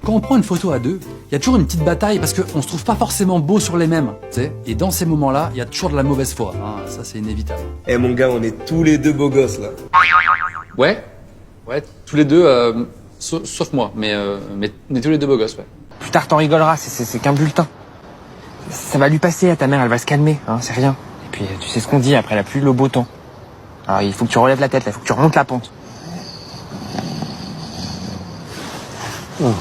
Quand on prend une photo à deux, il y a toujours une petite bataille parce qu'on se trouve pas forcément beau sur les mêmes, tu sais. Et dans ces moments-là, il y a toujours de la mauvaise foi, hein. Ça c'est inévitable. Eh mon gars, on est tous les deux beaux gosses là. Ouais, tous les deux, sauf moi, mais on est tous les deux beaux gosses, ouais. Plus tard t'en rigoleras, c'est qu'un bulletin. Ça va lui passer à ta mère, elle va se calmer, hein, c'est rien. Et puis tu sais ce qu'on dit après la pluie, le beau temps. Alors il faut que tu relèves la tête, là, il faut que tu remontes la pente. Oh.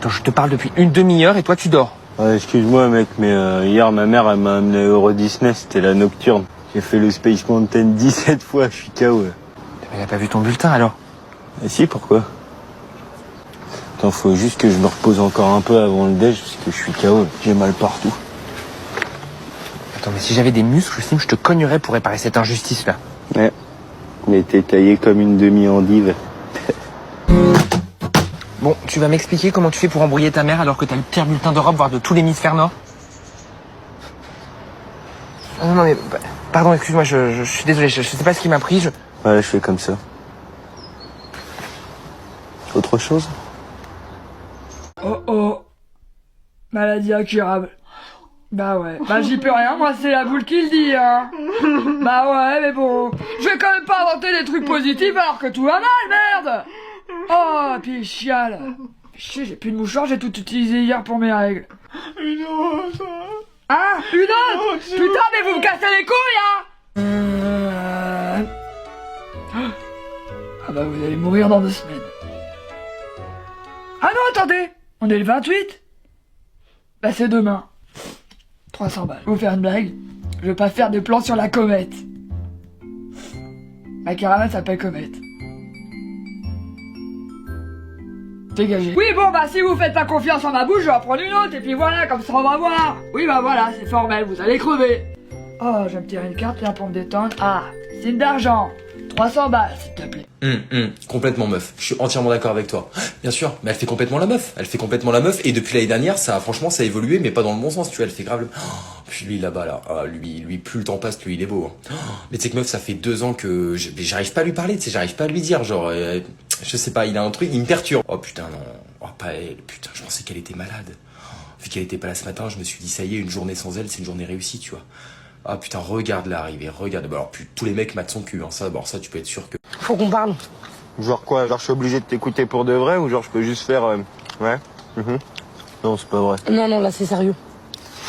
Attends, je te parle depuis une demi-heure et toi tu dors. Ouais, excuse-moi mec, mais hier ma mère elle m'a amené à Euro Disney, c'était la nocturne. J'ai fait le Space Mountain 17 fois, je suis KO. Elle a pas vu ton bulletin alors? Ah si, pourquoi? Attends, faut juste que je me repose encore un peu avant le déj parce que je suis KO, j'ai mal partout. Attends, mais si j'avais des muscles, Sim, je te cognerais pour réparer cette injustice là. Ouais, mais t'es taillé comme une demi-endive. Bon, tu vas m'expliquer comment tu fais pour embrouiller ta mère alors que t'as le pire bulletin d'Europe, voire de tout l'hémisphère nord? Non mais, pardon, excuse-moi, je suis désolé, je sais pas ce qui m'a pris, Ouais, je fais comme ça. Autre chose? Oh, maladie incurable. Bah ouais, bah j'y peux rien, moi c'est la boule qui le dit, hein. Bah ouais, mais bon, je vais quand même pas inventer des trucs positifs alors que tout va mal, merde. Oh, puis chiale. Chier, j'ai plus de mouchoir, j'ai tout utilisé hier pour mes règles. Une autre. Ah, une autre. Putain, mais vous me cassez les couilles, hein. Ah bah vous allez mourir dans 2 semaines. Ah non, attendez, on est le 28. Bah c'est demain. 300 balles. Vous faire une blague? Je veux pas faire de plan sur la comète. Ma caravane s'appelle Comète. Dégagez. Oui, bon, bah, si vous faites pas confiance en ma bouche, je vais en prendre une autre, et puis voilà, comme ça on va voir. Oui, bah voilà, c'est formel, vous allez crever. Oh, je vais me tirer une carte, là, pour me détendre. Ah, signe d'argent. 300 balles, s'il te plaît. Complètement meuf. Je suis entièrement d'accord avec toi. Bien sûr, mais elle fait complètement la meuf. Elle fait complètement la meuf. Et depuis l'année dernière, franchement, ça a évolué, mais pas dans le bon sens, tu vois. Elle fait grave le... Puis lui, là-bas, là. Lui, plus le temps passe, plus il est beau. Hein. Mais tu sais que meuf, ça fait 2 ans que j'arrive pas à lui parler, tu sais, j'arrive pas à lui dire, genre, je sais pas, il a un truc, il me perturbe. Oh putain, non. Oh, pas elle. Putain, je pensais qu'elle était malade. Vu qu'elle était pas là ce matin, je me suis dit, ça y est, une journée sans elle, c'est une journée réussie, tu vois. Ah putain, regarde-la arriver, regarde. Bah, alors, tous les mecs matent son cul, hein. Ça, tu peux être sûr que... Faut qu'on parle. Genre quoi? Genre je suis obligé de t'écouter pour de vrai ou genre je peux juste faire... Ouais Non, c'est pas vrai. Non, non, là c'est sérieux.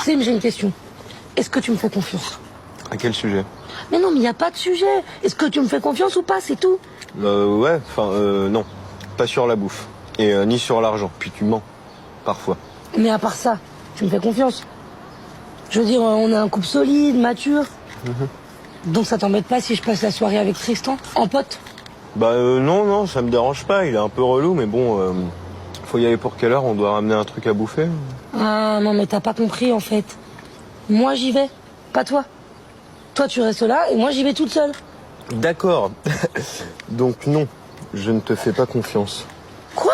Sim, j'ai une question. Est-ce que tu me fais confiance? À quel sujet? Mais non, mais y a pas de sujet. Est-ce que tu me fais confiance ou pas, c'est tout? Ouais, enfin, non. Pas sur la bouffe. Et ni sur l'argent. Puis tu mens. Parfois. Mais à part ça, tu me fais confiance? Je veux dire, on est un couple solide, mature. Donc ça t'embête pas si je passe la soirée avec Tristan, en pote? Bah non, ça me dérange pas. Il est un peu relou, mais bon, faut y aller pour quelle heure? On doit ramener un truc à bouffer. Ah non, mais t'as pas compris en fait. Moi j'y vais, pas toi. Toi tu restes là et moi j'y vais toute seule. D'accord. Donc non, je ne te fais pas confiance. Quoi?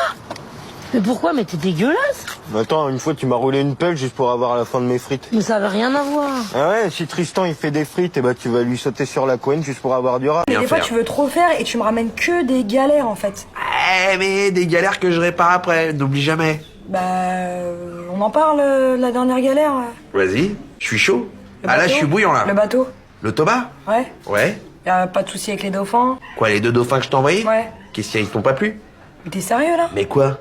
Mais pourquoi? Mais t'es dégueulasse. Attends, une fois tu m'as roulé une pelle juste pour avoir la fin de mes frites. Mais ça avait rien à voir. Ah ouais, si Tristan il fait des frites, et bah tu vas lui sauter sur la couenne juste pour avoir du rat. Mais des fois tu veux trop faire et tu me ramènes que des galères en fait. Mais des galères que je répare après, n'oublie jamais. Bah on en parle de la dernière galère. Vas-y, je suis chaud. Ah là, je suis bouillant là. Le bateau. Le Toba? Ouais. Ouais. Y'a pas de souci avec les dauphins. Quoi, les 2 dauphins que je t'ai envoyés? Ouais. Qu'est-ce qu'ils t'ont pas plu? Mais t'es sérieux là? Mais quoi?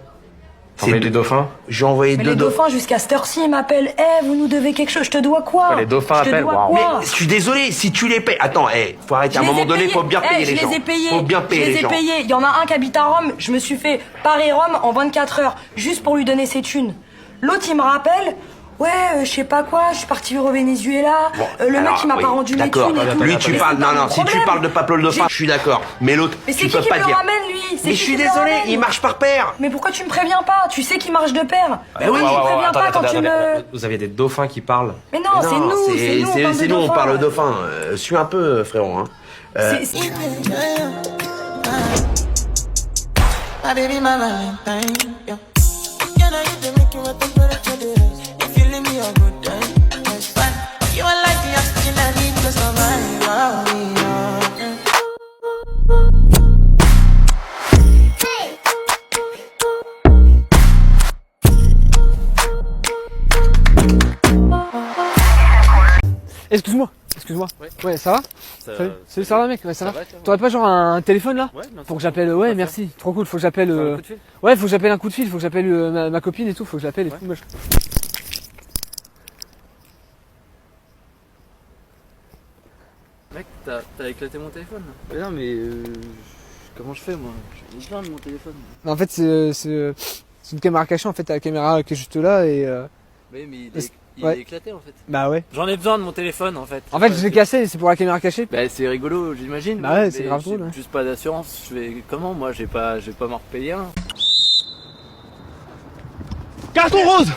C'est des dauphins? J'ai envoyé Mais 2 les dauphins jusqu'à cette heure-ci ils m'appellent. Vous nous devez quelque chose, je te dois quoi? Les dauphins Je te appellent, dois waouh. quoi? Mais je suis désolé, si tu les payes... Attends, faut arrêter, à un moment donné, faut bien payer les gens. Je les ai payés. Faut bien payer les gens. Je les ai payés. Il y en a un qui habite à Rome, je me suis fait Paris-Rome en 24 heures, juste pour lui donner ses thunes. L'autre il me rappelle... Ouais, je sais pas quoi, je suis parti au Venezuela, le mec il m'a pas rendu mes thunes et tout. Lui tu parles, non, si tu parles de Pablo le dauphin, je suis d'accord. Mais l'autre, Mais c'est tu qui peux qui pas me le dire. ramène lui? Mais je suis désolé, il marche par paire. Mais pourquoi tu me préviens pas? Tu sais qu'il marche de pair. Bah oui, tu me préviens pas quand tu me... Vous aviez des dauphins qui parlent? Mais non, c'est nous, c'est nous, on parle de dauphin. Suis un peu, frérot. Hein. Excuse-moi. Ouais, ça va? Salut, ça va mec? Ouais, ça va? T'aurais pas genre un téléphone là? Faut que j'appelle. Ouais, merci. Trop cool. Faut que j'appelle. Ouais, faut que j'appelle un coup de fil. Faut que j'appelle ma copine et tout. Faut que je l'appelle et tout. Mec, t'as éclaté mon téléphone là. Mais non, mais comment je fais moi? J'ai besoin de mon téléphone. En fait, c'est une caméra cachée en fait. La caméra qui est juste là et. Mais il est éclaté en fait. Bah ouais. J'en ai besoin de mon téléphone en fait. En fait, je l'ai cassé, c'est pour la caméra cachée. Bah c'est rigolo, j'imagine. Bah ouais, c'est grave drôle. J'ai juste pas d'assurance. Je vais comment? Moi, j'ai pas m'en repayer un. Carton rose!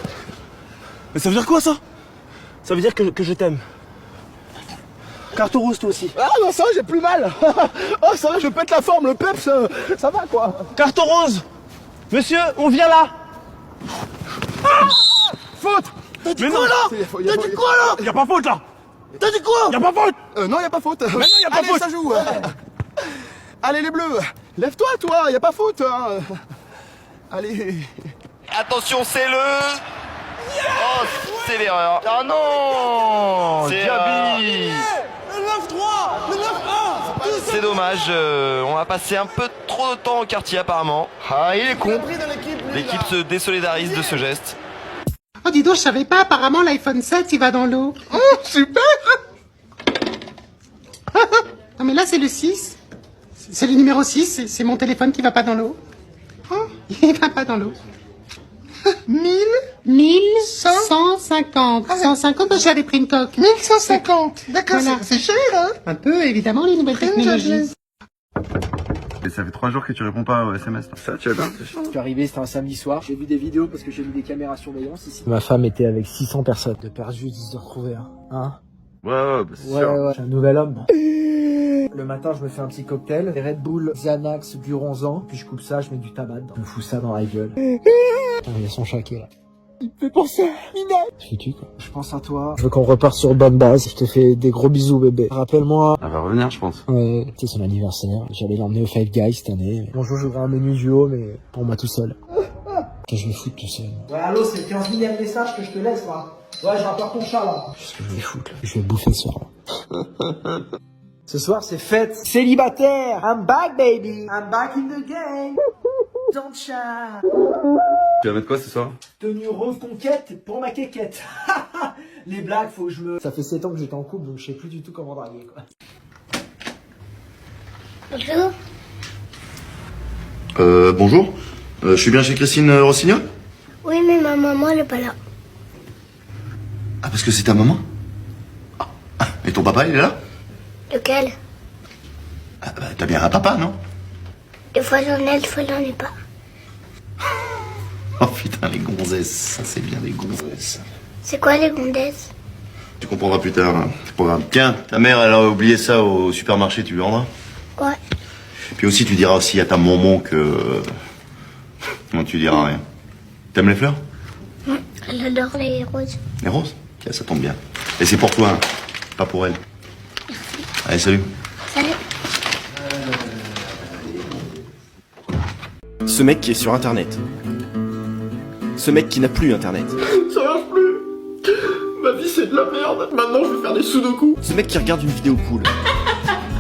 Mais ça veut dire quoi ça? Ça veut dire que je t'aime. Carton rose toi aussi. Ah bah ça va, j'ai plus mal. Oh ça va, je pète la forme, le peps, ça va quoi. Carton rose! Monsieur, on vient là! Ah faute! T'as dit quoi là? T'as dit quoi là? Y'a pas faute là! T'as dit quoi? Y'a pas faute! Non, y'a pas faute. Mais non, y'a pas Allez, faute! Ça joue. Allez les bleus, lève-toi toi, y'a pas faute. Hein. Allez. Attention, c'est le... Oh, c'est l'erreur. Ah non, Diaby. Le 9-3, le 9-1. C'est dommage, on a passé un peu trop de temps au quartier apparemment. Ah, il est con. L'équipe se désolidarise de ce geste. Oh dis donc, je savais pas, apparemment l'iPhone 7 il va dans l'eau. Oh, super. Non mais là c'est le 6. C'est le numéro 6, c'est mon téléphone qui va pas dans l'eau. Oh, il va pas dans l'eau. 1150. 150, bah, j'avais pris une coque. 1150. D'accord, Voilà. c'est cher, hein? Un peu, évidemment, les nouvelles technologies. Et ça fait 3 jours que tu réponds pas aux SMS. Ça, tu vas bien? Je suis arrivé, c'était un samedi soir. J'ai vu des vidéos parce que j'ai vu des caméras surveillance ici. Ma femme était avec 600 personnes. De peur juste de se retrouver, hein. Ouais, bah c'est sûr. Ouais, je suis un nouvel homme. Le matin, je me fais un petit cocktail. Red Bull, Xanax, Buronzan. Puis je coupe ça, je mets du tabac dedans. Je me fous ça dans la gueule. Putain, il y a son chat qui est là. Il me fait penser à Minette. C'est foutu, quoi. Je pense à toi. Je veux qu'on reparte sur bonne base. Je te fais des gros bisous, bébé. Rappelle-moi. Elle va revenir, je pense. Ouais, c'est son anniversaire. J'allais l'emmener au Five Guys cette année. Bonjour, j'ouvrais un menu duo, mais pour moi tout seul. Que je vais foutre tout seul. Ouais, allô, c'est 15 millième message que je te laisse, là. Ouais, je rapporte ton chat, là. Qu'est-ce que je vais foutre, là? Je vais bouffer ce soir, là. Ce soir, c'est fête célibataire. I'm back, baby. I'm back in the game. Don't chat. Tu vas mettre quoi ce soir? Tenue rose conquête pour ma quéquette. Les blagues, faut que je me... Ça fait 7 ans que j'étais en couple, donc je sais plus du tout comment draguer, quoi. Bonjour. Bonjour. Je suis bien chez Christine Rossignol? Oui, mais ma maman, elle est pas là. Ah, parce que c'est ta maman? Ah, et ton papa, il est là? Lequel? Ah, bah, t'as bien un papa, non? Des fois j'en ai, des fois j'en ai pas. Oh putain, les gonzesses, ça c'est bien les gonzesses. C'est quoi les gondesses? Tu comprendras plus tard, hein. C'est pas grave. Tiens, ta mère, elle a oublié ça au supermarché, tu lui rendras? Ouais. Puis aussi, tu diras aussi à ta maman que... Non, tu diras rien. T'aimes les fleurs? Elle adore les roses. Les roses? Tiens, ça tombe bien. Et c'est pour toi, hein. Pas pour elle. Allez, salut. Salut. Ce mec qui est sur internet. Ce mec qui n'a plus internet. Ça marche plus. Ma vie c'est de la merde. Maintenant je vais faire des sudoku. Ce mec qui regarde une vidéo cool.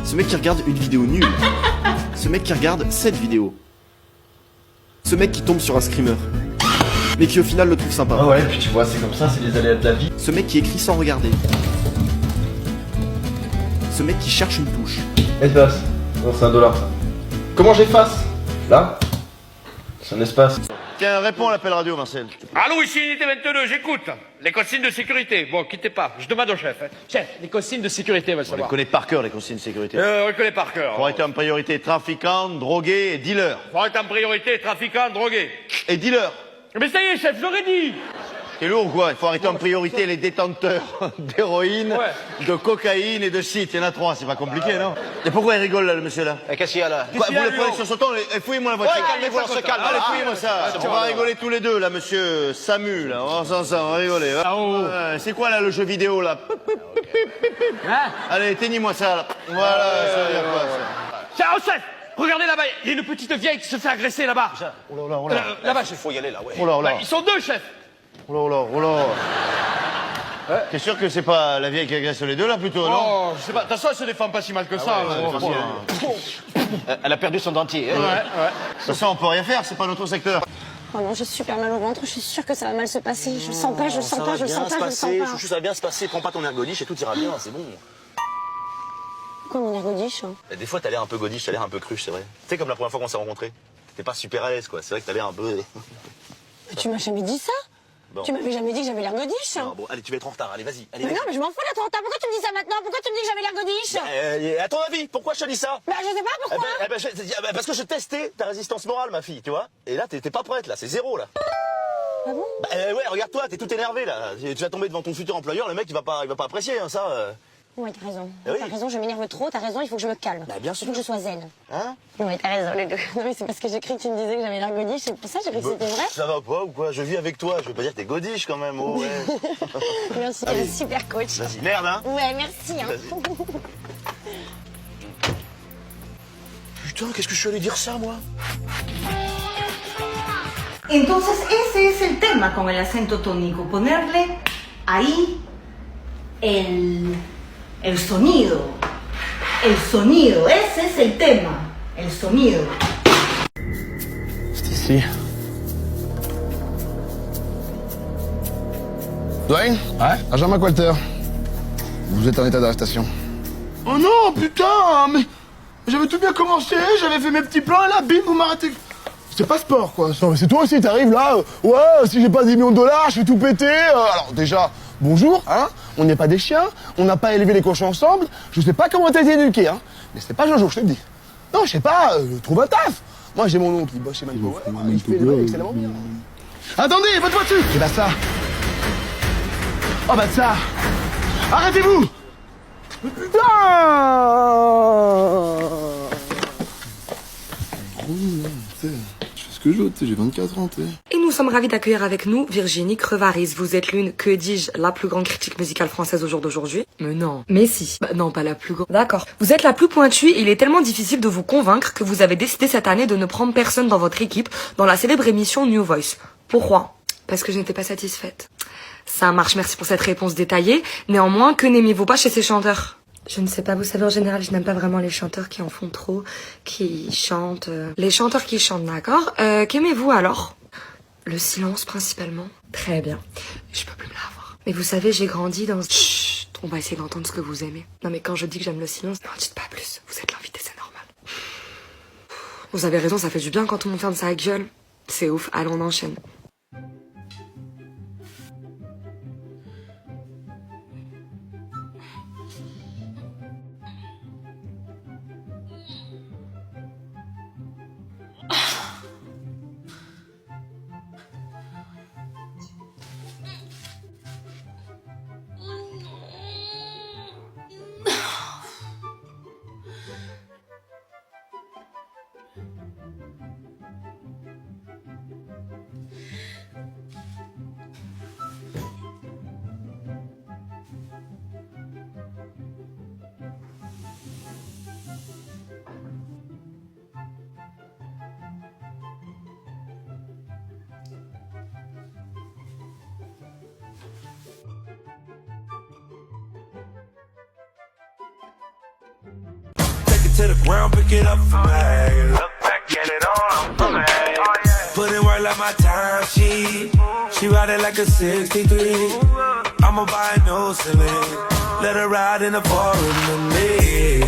Ce mec qui regarde une vidéo nulle. Ce mec qui regarde cette vidéo. Ce mec qui tombe sur un screamer. Mais qui au final le trouve sympa. Ah ouais, puis tu vois, c'est comme ça, c'est les aléas de la vie. Ce mec qui écrit sans regarder. Ce mec qui cherche une touche. Espace. Non, c'est $1 ça. Comment j'efface? Là? C'est un espace. Tiens, réponds à l'appel radio, Marcel. Allô, ici Unité 22, j'écoute. Les consignes de sécurité. Bon, quittez pas, je demande au chef. Hein. Chef, les consignes de sécurité, on va le On les savoir. connaît par cœur, les consignes de sécurité. On les connaît par cœur. Faut arrêter en priorité trafiquants, drogués et dealers. Faut arrêter en priorité trafiquants, drogués. Et dealers. Mais ça y est, chef, je l'aurais dit. T'es lourd ou quoi? Il faut arrêter en priorité les détenteurs d'héroïne, de cocaïne et de shit. Il y en a 3, c'est pas compliqué, non? Et pourquoi il rigole, là, le monsieur, là? Qu'est-ce qu'il y a là? Quoi, vous le prenez sur son ton? Fouillez-moi la voiture. Calmez-vous, on se calme. Allez, fouillez-moi ça. On va rigoler tous les deux, là, monsieur Samu, là. On va rigoler. C'est quoi, là, le jeu vidéo, là? Allez, éteignez-moi ça, là. Voilà, ça veut dire quoi, ça? Tiens, oh, chef, regardez là-bas, il y a une petite vieille qui se fait agresser là-bas. Oh là, oh là. Là-bas, chef. Faut y aller, là, ouais. Oh là, oh là. Ils sont 2, chef. Oh là, oh là, oh là. T'es sûr que c'est pas la vieille qui agresse les deux, là, plutôt, non? Oh, je sais pas. De toute façon, elle se défend pas si mal que ça. Elle a perdu son dentier. Hein. Ouais. De toute façon, on peut rien faire, c'est pas notre secteur. Oh non, j'ai super mal au ventre, je suis sûre que ça va mal se passer. Je sens pas, je sens pas, je sens pas, je sens pas. Chouchou, ça va bien se passer. Prends pas ton ergodiche et tout ira bien, c'est bon. Quoi, mon ergodiche? Des fois, t'as l'air un peu godiche, t'as l'air un peu cruche, c'est vrai. Tu sais, comme la première fois qu'on s'est rencontrés. T'es pas super à l'aise, quoi. C'est vrai que t'as l'air un peu... Tu m'as jamais dit ça? Bon. Tu m'avais jamais dit que j'avais l'air godiche? Non, bon, allez, tu vas être en retard, allez, vas-y. Allez, Mais non, mais je m'en fous d'être en retard. Pourquoi tu me dis ça maintenant? Pourquoi tu me dis que j'avais l'air godiche? à ton avis, pourquoi je te dis ça? Bah, je sais pas pourquoi. Parce que je testais ta résistance morale, ma fille, tu vois. Et là, t'es pas prête, là, c'est 0, là. Ah bon? Bah, ouais, regarde-toi, t'es tout énervé, là. Tu vas tomber devant ton futur employeur, le mec, il va pas apprécier, hein, ça. Ouais, t'as raison. Oui. T'as raison, je m'énerve trop, t'as raison, il faut que je me calme. Bah, bien sûr. Il faut que je sois zen. Hein? Ouais, t'as raison, les deux. Non, mais c'est parce que j'ai cru que tu me disais que j'avais l'air godiche, c'est pour ça que j'ai cru que c'était vrai. Ça va pas ou quoi? Je vis avec toi, je veux pas dire que t'es godiche quand même, oh ouais. Merci, Allez. super coach. Vas-y, merde, hein? Ouais, merci. Hein. Putain, qu'est-ce que je suis allé dire ça, moi? Entonces, ese es el tema con el acento tónico, ponerle ahí el sonido. El sonido, ese es el tema. El sonido. C'est ici. Dwayne? Ouais? Agent McWalter. Vous êtes en état d'arrestation. Oh non, putain! Mais j'avais tout bien commencé, j'avais fait mes petits plans et là, bim, vous m'arrêtez. C'est pas sport, quoi. Non, mais c'est toi aussi, t'arrives là, ouais, si j'ai pas 10 millions de dollars, je vais tout péter. Alors déjà, bonjour, hein, on n'est pas des chiens, on n'a pas élevé les cochons ensemble, je sais pas comment t'as été éduqué, hein, mais c'est pas Jojo, je te le dis. Non, je sais pas, trouve un taf. Moi, j'ai mon oncle qui bosse chez Manpower. Il fait le mec excellemment bien. Attendez, votre voiture. Et bah ça. Oh bah ça. Arrêtez-vous. Putain. Je fais ce que je veux, j'ai 24 ans, tu sais. Et nous sommes ravis d'accueillir avec nous Virginie Crevaris. Vous êtes l'une, que dis-je, la plus grande critique musicale française au jour d'aujourd'hui. Mais non. Mais si. Bah non, pas la plus grande. D'accord. Vous êtes la plus pointue et il est tellement difficile de vous convaincre que vous avez décidé cette année de ne prendre personne dans votre équipe dans la célèbre émission New Voice. Pourquoi? Parce que je n'étais pas satisfaite. Ça marche, merci pour cette réponse détaillée. Néanmoins, que n'aimez-vous pas chez ces chanteurs? Je ne sais pas, vous savez, en général, je n'aime pas vraiment les chanteurs qui en font trop, qui chantent... Les chanteurs qui chantent, d'accord. Qu'aimez-vous alors? Le silence, principalement. Très bien. Je peux plus me l'avoir. Mais vous savez, j'ai grandi dans... Chut, on va essayer d'entendre ce que vous aimez. Non, mais quand je dis que j'aime le silence, non, dites pas plus. Vous êtes l'invité, c'est normal. Vous avez raison, ça fait du bien quand tout le monde ferme sa gueule. C'est ouf, allez, on enchaîne. To the ground, pick it up for me. Look back, get it on for me. Put in work like my time, she ride it like a 63. I'ma buy a new ceiling, let her ride in the forest with me.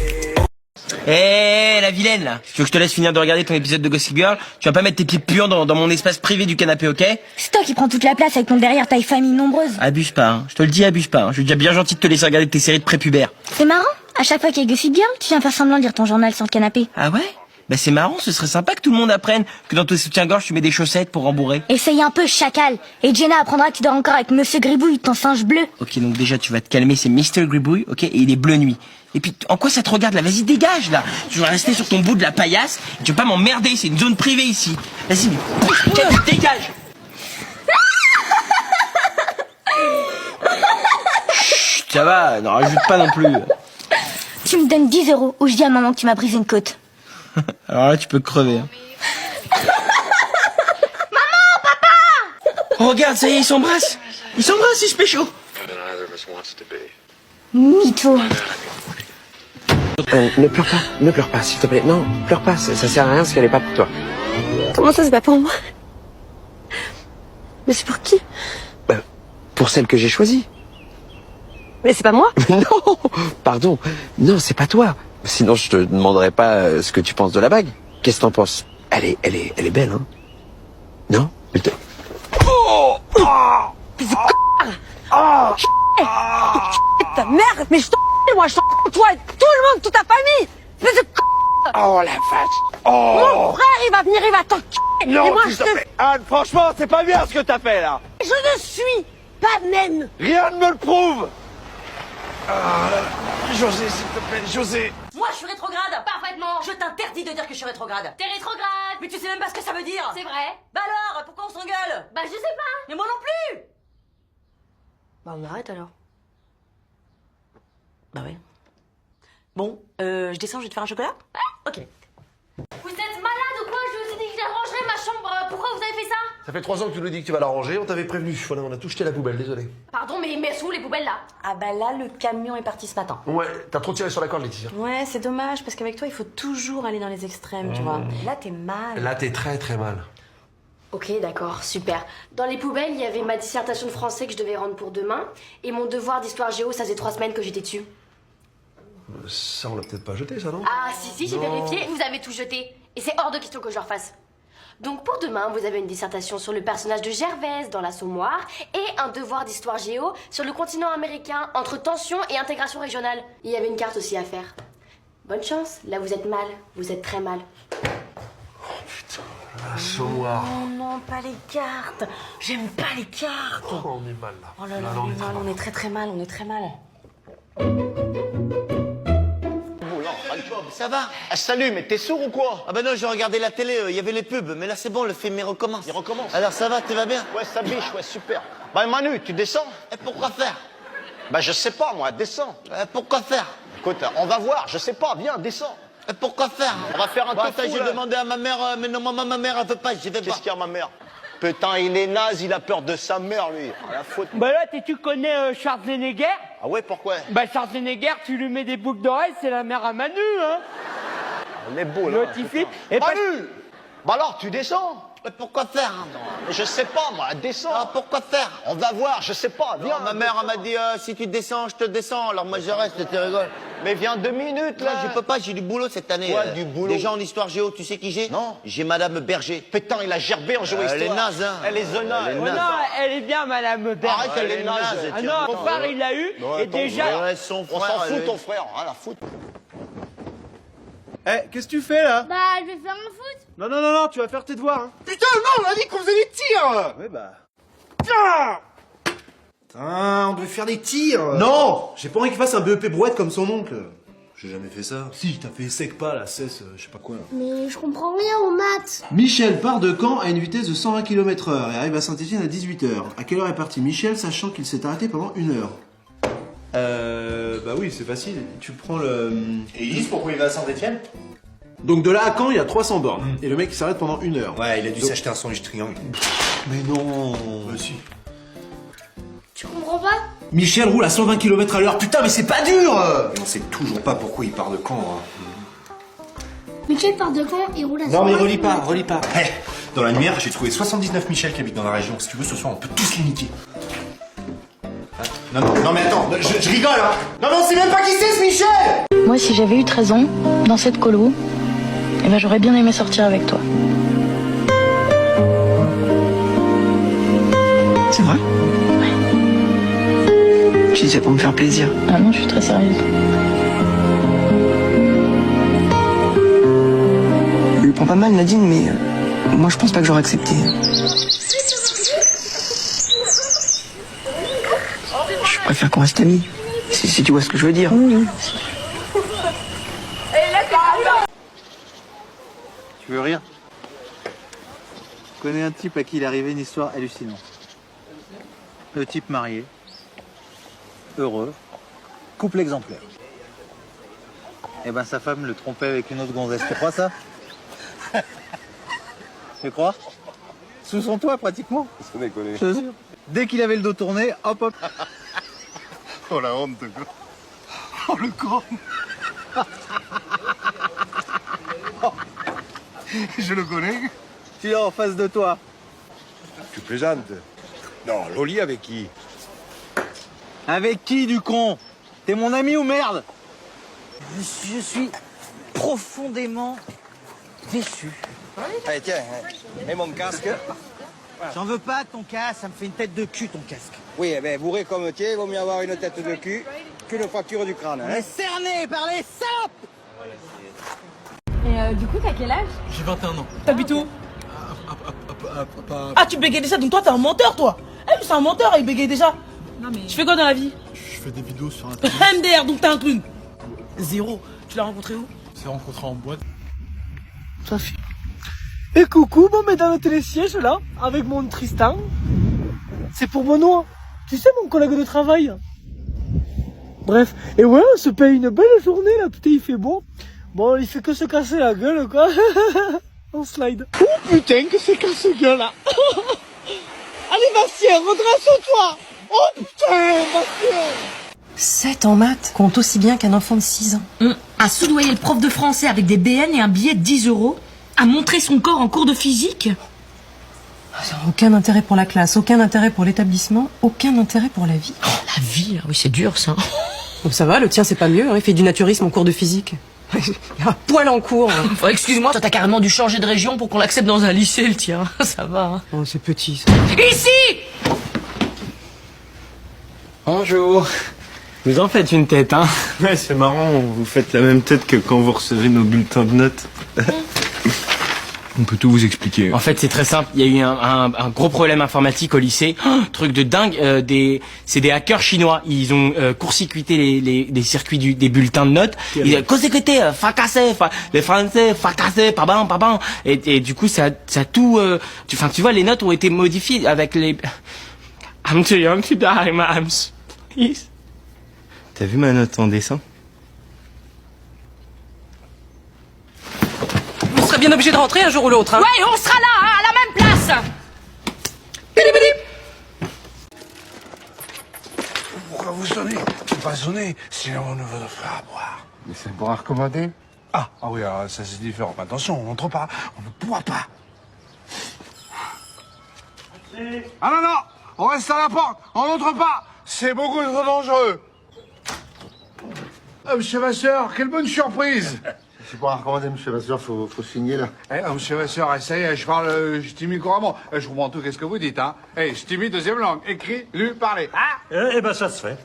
Eh, la vilaine là. Tu veux que je te laisse finir de regarder ton épisode de Gossip Girl? Tu vas pas mettre tes pieds puants dans mon espace privé du canapé, ok? C'est toi qui prends toute la place avec ton derrière taille famille nombreuse. Abuse pas, hein. Je te le dis, abuse pas. Hein. Je suis déjà bien gentil de te laisser regarder tes séries de prépubères. C'est marrant. À chaque fois qu'il y a Gossip Girl, tu viens faire semblant de lire ton journal sur le canapé. Ah ouais? Bah c'est marrant, ce serait sympa que tout le monde apprenne que dans tes soutiens-gorge tu mets des chaussettes pour rembourrer. Essaye un peu, chacal. Et Jenna apprendra que tu dors encore avec Monsieur Gribouille, ton singe bleu. Ok, donc déjà tu vas te calmer, c'est Mr. Gribouille, ok? Et il est bleu nuit. Et puis, en quoi ça te regarde là? Vas-y, dégage là. Tu vas rester sur ton bout de la paillasse. Et tu vas pas m'emmerder, c'est une zone privée ici. Vas-y, mais dégage. Chut, ça va, n'en rajoute pas non plus. Tu me donnes 10 € ou je dis à maman que tu m'as brisé une côte. Alors là, tu peux crever. Hein. Maman, papa! Oh, regarde, ça y est, ils s'embrassent. Ils s'embrassent, ils se pécho. Mytho. Ne pleure pas, s'il te plaît. Non, pleure pas, ça sert à rien parce qu'elle est pas pour toi. Comment ça, c'est pas pour moi? Mais c'est pour qui? Pour celle que j'ai choisie. Mais c'est pas moi? Non, pardon. Non, c'est pas toi. Sinon, je te demanderais pas ce que tu penses de la bague. Qu'est-ce que t'en penses? Elle est belle, hein? Non? Oh! Ta merde! Mais je t'en moi, je t'en toi et tout le monde, toute ta famille! Espèce de Oh la vache! Oh! Mon frère, il va venir, il va t'en Non, et moi, s'il te plaît. Anne, franchement, c'est pas bien ce que t'as fait là! Je ne suis pas naine! Rien ne me le prouve! Ah, José, s'il te plaît, José! Moi, je suis rétrograde! Parfaitement! Je t'interdis de dire que je suis rétrograde! T'es rétrograde! Mais tu sais même pas ce que ça veut dire! C'est vrai! Bah alors, pourquoi on s'engueule? Bah je sais pas! Mais moi non plus! Bah on arrête alors. Bah ouais. Bon, je descends, je vais te faire un chocolat? Ouais, ok. Vous êtes malade ou quoi? Je vous ai dit que j'arrangerais ma chambre. Pourquoi vous avez fait ça? Ça fait 3 ans que tu nous dis que tu vas la ranger, on t'avait prévenu. Voilà, on a tout jeté à la poubelle, désolé. Pardon, mais elles sont où les poubelles là? Ah bah là, le camion est parti ce matin. Ouais, t'as trop tiré sur la corde, Laetitia. Ouais, c'est dommage, parce qu'avec toi, il faut toujours aller dans les extrêmes, tu vois. Là, t'es mal. Là, t'es très très mal. Ok, d'accord, super. Dans les poubelles, il y avait ma dissertation de français que je devais rendre pour demain, et mon devoir d'histoire géo, ça faisait 3 semaines que j'étais dessus. Ça, on l'a peut-être pas jeté, ça, non? Ah, si, j'ai vérifié, vous avez tout jeté. Et c'est hors de question que je le refasse. Donc pour demain, vous avez une dissertation sur le personnage de Gervaise dans l'Assommoir et un devoir d'histoire géo sur le continent américain entre tension et intégration régionale. Il y avait une carte aussi à faire. Bonne chance, là vous êtes mal, vous êtes très mal. Assommoir. Non, pas les cartes. J'aime pas les cartes. Oh, on est mal là. Oh là là, Là, on est mal, on est très mal, on est très mal. Ça va? Ah, salut, mais t'es sourd ou quoi? Ah bah non, j'ai regardé la télé, il y avait les pubs, mais là c'est bon, le film il recommence. Il recommence. Alors ça va, tu vas bien? Ouais, ça biche, ouais, super. Bah Manu, tu descends? Et pourquoi faire? Bah je sais pas, moi, descends. Pourquoi faire? Écoute, on va voir, je sais pas, viens, descends. Et pourquoi faire? On va faire un Bah, tofu, j'ai là. demandé à ma mère, mais non, ma mère elle veut pas, j'y vais pas. Qu'est-ce qu'il y a, ma mère? Putain, il est naze, il a peur de sa mère, lui. À la faute. Bah là, tu connais Schwarzenegger? Ah ouais, pourquoi? Bah Schwarzenegger, tu lui mets des boucles d'oreilles, c'est la mère à Manu, hein. On est beau, là. Notifie. Et Manu! Bah alors, tu descends? Mais pourquoi faire? Mais je sais pas, moi, descends. Ah, pourquoi faire? On va voir, je sais pas, viens. Ma mère elle m'a dit, si tu descends, je te descends. Alors moi je reste, tu rigoles. Mais viens 2 minutes, là. Là, je peux pas, j'ai du boulot cette année. Quoi, du boulot? Déjà en histoire géo, tu sais qui j'ai? Non. J'ai Madame Berger. Putain, il a gerbé en jouant histoire. Elle est naze, hein. Elle est zenaille. Elle est Oh naze. non, elle est bien, Madame Berger. Arrête, elle est naze. Ah non, mon frère, il l'a eu, et déjà... Ouais, son On frère, s'en fout, elle- ton frère. Rien à foutre. Eh, qu'est-ce que tu fais là? Bah, je vais faire un foot. Non, tu vas faire tes devoirs. Hein. Putain, non, on a dit qu'on faisait des tirs. Ouais, bah. Ah Putain, on devait faire des tirs. Non, j'ai pas envie qu'il fasse un BEP brouette comme son oncle. J'ai jamais fait ça. Si, t'as fait SECPA, la CES, je sais pas quoi. Mais je comprends rien aux maths. Michel part de Caen à une vitesse de 120 km/h et arrive à Saint-Étienne à 18h. À quelle heure est parti Michel, sachant qu'il s'est arrêté pendant 1 heure? Bah oui, c'est facile. Tu prends le... Et ils disent pourquoi il va à Saint-Etienne? Donc de là à Caen, il y a 300 bornes. Et le mec, il s'arrête pendant 1 heure. Ouais, il a dû Donc- s'acheter un sandwich triangle. Mais non. Bah si. Tu comprends pas? Michel roule à 120 km/h. Putain, mais c'est pas dur. Et on sait toujours pas pourquoi il part de Caen. Hein. Michel part de Caen et roule à Non mais 120 relis pas, km. relis pas. Hey, dans l'annuaire, j'ai trouvé 79 Michel qui habitent dans la région. Si tu veux, ce soir, on peut tous les niquer. Non mais attends, je rigole, hein. Non, on sait même pas qui c'est, ce Michel. Moi, si j'avais eu 13 ans, dans cette colo, eh ben, j'aurais bien aimé sortir avec toi. C'est vrai? Tu disais pour me faire plaisir. Ah non, je suis très sérieuse. Je le prends pas mal, Nadine, mais moi je pense pas que j'aurais accepté. Je préfère qu'on reste amis, si tu vois ce que je veux dire. Oui. Tu veux rire? Je connais un type à qui il est arrivé une histoire hallucinante. Le type marié, heureux, couple exemplaire. Et ben sa femme le trompait avec une autre gonzesse. Tu crois ça? Tu crois? Sous son toit pratiquement. Sans déconner. Je te jure. Dès qu'il avait le dos tourné, hop hop. Oh la honte, quoi. Oh le con. Je le connais. Tu l'as en face de toi. Tu plaisantes? Non, Loli avec qui? Avec qui du con? T'es mon ami ou merde? Je suis profondément déçu. Allez tiens, mets mon casque. J'en veux pas ton casque, ça me fait une tête de cul ton casque. Oui, eh ben, bourré comme tu es, vaut mieux avoir une tête de cul qu'une fracture du crâne. On est cerné par les salopes. Et du coup, t'as quel âge? J'ai 21 ans. T'habites où? Ah, tu bégayes déjà, donc toi, t'es un menteur, toi. Eh, lui, c'est un menteur, il bégaye déjà. Non, mais... Tu fais quoi dans la vie? Je fais des vidéos sur internet. MDR, donc t'as un truc. Zéro. Tu l'as rencontré où? On s'est rencontrés en boîte. Sophie. Et coucou, bon, mais dans le télésiège, là, avec mon Tristan. C'est pour Benoît. Tu sais, mon collègue de travail. Bref. Et ouais, on se paye une belle journée, là. Putain, il fait beau. Bon, il fait que se casser la gueule, quoi. On slide. Oh putain, que c'est casse-gueule, là. Allez, Bastien, redresse-toi. Oh putain, Bastien. 7 en maths compte aussi bien qu'un enfant de 6 ans. À soudoyer le prof de français avec des BN et un billet de 10 €. À montrer son corps en cours de physique. Aucun intérêt pour la classe, aucun intérêt pour l'établissement, aucun intérêt pour la vie. La vie, oui, c'est dur, ça. Bon, ça va, le tien, c'est pas mieux, hein, il fait du naturisme en cours de physique. Il y a un poil en cours. Hein. Oh, excuse-moi, toi, t'as carrément dû changer de région pour qu'on l'accepte dans un lycée, le tien. Ça va, hein. Oh, c'est petit, ça. Ici! Bonjour. Vous en faites une tête, hein? Ouais, c'est marrant, vous faites la même tête que quand vous recevez nos bulletins de notes. On peut tout vous expliquer. En fait, c'est très simple. Il y a eu un gros problème informatique au lycée. Oh, truc de dingue. C'est des hackers chinois. Ils ont court-circuité les circuits des bulletins de notes. Ils ont court-circuité, fracassé, les Français, fracassé, pardon. Et du coup, ça a tout... tu vois, les notes ont été modifiées avec les... I'm too young to die, mams. Please. T'as vu ma note en dessin? Vous serez bien obligé de rentrer un jour ou l'autre, hein. Ouais, on sera là, hein, à la même place. Pourquoi vous sonnez? Faut pas sonner, sinon on ne veut pas boire. Mais c'est pour recommander. Ah oui, alors ça c'est différent. Mais attention, on n'entre pas, on ne boit pas. Ah non, on reste à la porte, on n'entre pas. C'est beaucoup trop dangereux. Ah, monsieur Vasseur, quelle bonne surprise. C'est pour recommander, monsieur Vasseur, faut signer là. Monsieur Vasseur, ça y est, je parle, je timide couramment. Je comprends tout, qu'est-ce que vous dites, hein. Je timide deuxième langue, écrit, lu, parlé. Ah Eh ben ça se fait.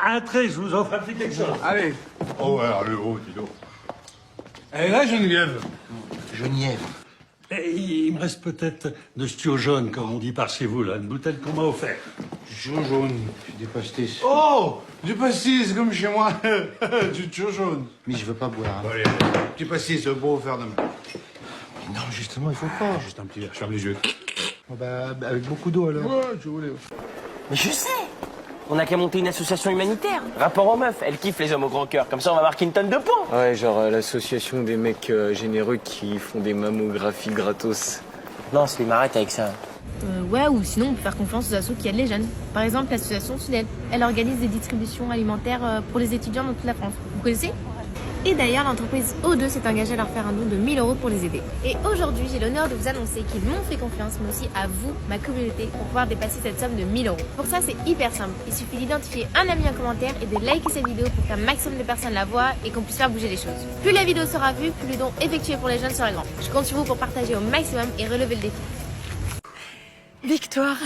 Un trait, je vous offre un petit quelque chose. Allez. Oh, alors le haut, dis donc. Et là, Geneviève. Genièvre. Et il me reste peut-être de stio jaune, comme on dit par chez vous, là, une bouteille qu'on m'a offerte. Du jaune. Des pastis. Oh, du pastis, comme chez moi. Du jaune jaune. Mais je veux pas boire. Bon, allez, petit pastis, beau faire demain. Non, justement, il faut pas. Juste un petit verre, ferme les yeux. Oh, bah, avec beaucoup d'eau alors. Ouais, tu voulais. Mais je sais. On n'a qu'à monter une association humanitaire. Rapport aux meufs. Elles kiffent les hommes au grand cœur. Comme ça, on va marquer une tonne de points. Ouais, genre l'association des mecs généreux qui font des mammographies gratos. Non, Slim, arrête avec ça. Ouais, ou sinon on peut faire confiance aux assos qui aident les jeunes. Par exemple, l'association Sudel. Elle organise des distributions alimentaires pour les étudiants dans toute la France. Vous connaissez? Et d'ailleurs, l'entreprise O2 s'est engagée à leur faire un don de 1000 € pour les aider. Et aujourd'hui, j'ai l'honneur de vous annoncer qu'ils m'ont fait confiance, mais aussi à vous, ma communauté, pour pouvoir dépasser cette somme de 1000 €. Pour ça, c'est hyper simple. Il suffit d'identifier un ami en commentaire et de liker cette vidéo pour qu'un maximum de personnes la voient et qu'on puisse faire bouger les choses. Plus la vidéo sera vue, plus le don effectué pour les jeunes sera grand. Je compte sur vous pour partager au maximum et relever le défi. Victoire.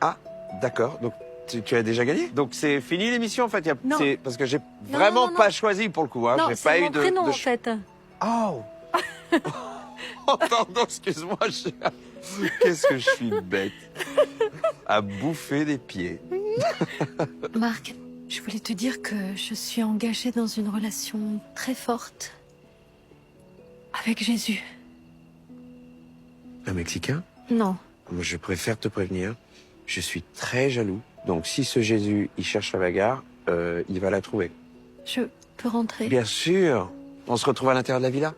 Ah, d'accord. Donc, tu as déjà gagné? Donc, c'est fini l'émission, en fait? Non. C'est parce que j'ai vraiment pas choisi pour le coup, hein. Non, J'ai c'est pas mon eu de. prénom, en fait. Oh! Oh, pardon, excuse-moi. Qu'est-ce que je suis bête. À bouffer des pieds. Marc, je voulais te dire que je suis engagée dans une relation très forte avec Jésus. Un Mexicain? Non. Moi, je préfère te prévenir. Je suis très jaloux. Donc, si ce Jésus, il cherche la bagarre, il va la trouver. Je peux rentrer? Bien sûr. On se retrouve à l'intérieur de la villa.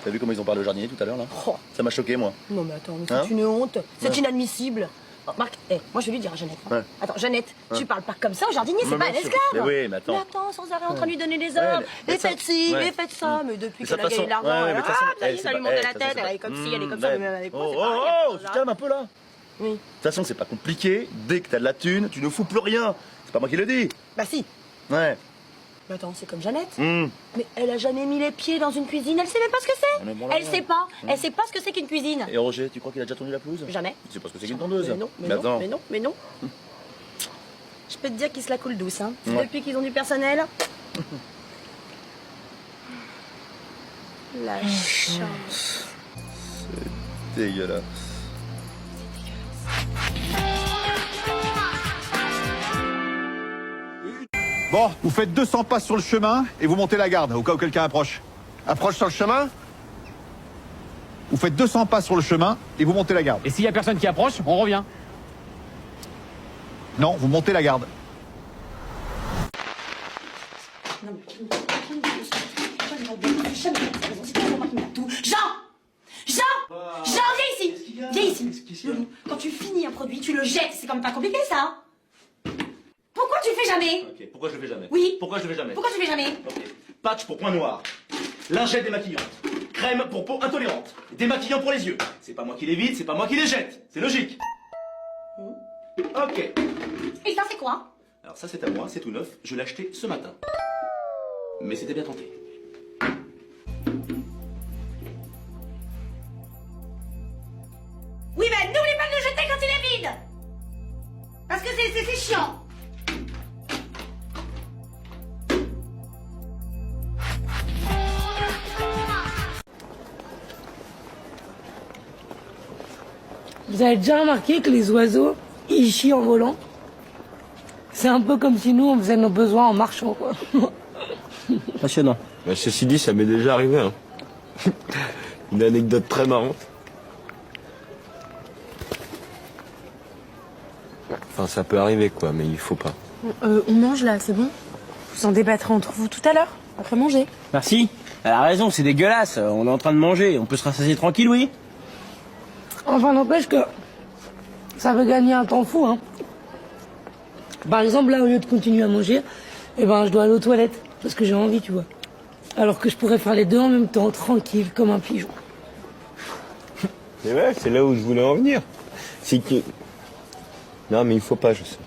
T'as vu comment ils ont parlé au jardinier tout à l'heure, là? Ça m'a choqué, moi. Non mais attends, Hein? c'est une honte. C'est Ouais. inadmissible. Oh, Marc, moi je vais lui dire à Jeannette. Ouais. Attends, Jeannette, Ouais. tu parles pas comme ça au jardinier, c'est Mais pas un bien sûr. esclave. Mais oui, mais attends. Mais attends, sans arrêt en train de lui donner des Ouais, ordres. mais Et ça- faites ci, ouais. et faites ça. Mais depuis Mais qu'elle ça, a de gagné toute de l'argent, façon- ouais, elle mais de toute façon, ça y est, c'est ça lui pas- monte à la de toute tête, façon, elle est comme ci, elle est comme Mmh, ça, ouais. mais elle est pas, Oh, c'est oh, pas rien, oh, ça. tu te calmes un peu, là. Oui. De toute façon, c'est pas compliqué. Dès que t'as de la thune, tu ne fous plus rien. C'est pas moi qui le dis. Bah si. Ouais. Mais attends, c'est comme Jeannette. Mmh. Mais elle a jamais mis les pieds dans une cuisine, elle sait même pas ce que c'est. Mais bon, Elle là, sait pas, Mmh. elle sait pas ce que c'est qu'une cuisine. Et Roger, tu crois qu'il a déjà tondu la pelouse? Jamais. Tu sais pas ce que c'est qu'une tondeuse? Mais non, mais Mais non, attends. mais non, mais non. Je peux te dire qu'ils se la coulent douce, hein. Ouais. Depuis qu'ils ont du personnel. La chance. Dégueulasse. Bon, vous faites 200 pas sur le chemin et vous montez la garde au cas où quelqu'un approche. Approche sur le chemin? Vous faites 200 pas sur le chemin et vous montez la garde. Et s'il y a personne qui approche, on revient. Non, vous montez la garde. Jean! Jean! Jean, viens ici! Viens ici! Loulou, quand tu finis un produit, tu le jettes. C'est quand même pas compliqué, ça! Pourquoi tu le fais jamais? Ok, pourquoi je le fais jamais? Oui. Pourquoi je le fais jamais? Pourquoi tu le fais jamais? Ok. Patch pour point noir. Lingette démaquillante. Crème pour peau intolérante. Démaquillant pour les yeux. C'est pas moi qui les vide, c'est pas moi qui les jette. C'est logique. Ok. Et ça, c'est quoi? Alors ça c'est à moi, c'est tout neuf. Je l'ai acheté ce matin. Mais c'était bien tenté. Oui, mais n'oublie pas de le jeter quand il est vide! Parce que c'est chiant. Vous avez déjà remarqué que les oiseaux, ils chient en volant? C'est un peu comme si nous, on faisait nos besoins en marchant, quoi. Passionnant. Bah, ceci dit, ça m'est déjà arrivé. Hein. Une anecdote très marrante. Enfin, ça peut arriver, quoi, mais il faut pas. On mange là, c'est bon? Vous en débattrez entre vous tout à l'heure, après manger. Merci. Elle a raison, c'est dégueulasse. On est en train de manger. On peut se rassasier tranquille, oui. Enfin, n'empêche que ça veut gagner un temps fou, hein. Par exemple, là, au lieu de continuer à manger, eh ben, je dois aller aux toilettes, parce que j'ai envie, tu vois. Alors que je pourrais faire les deux en même temps, tranquille, comme un pigeon. Mais ouais, c'est là où je voulais en venir. C'est que... Non, mais il faut pas, je sais.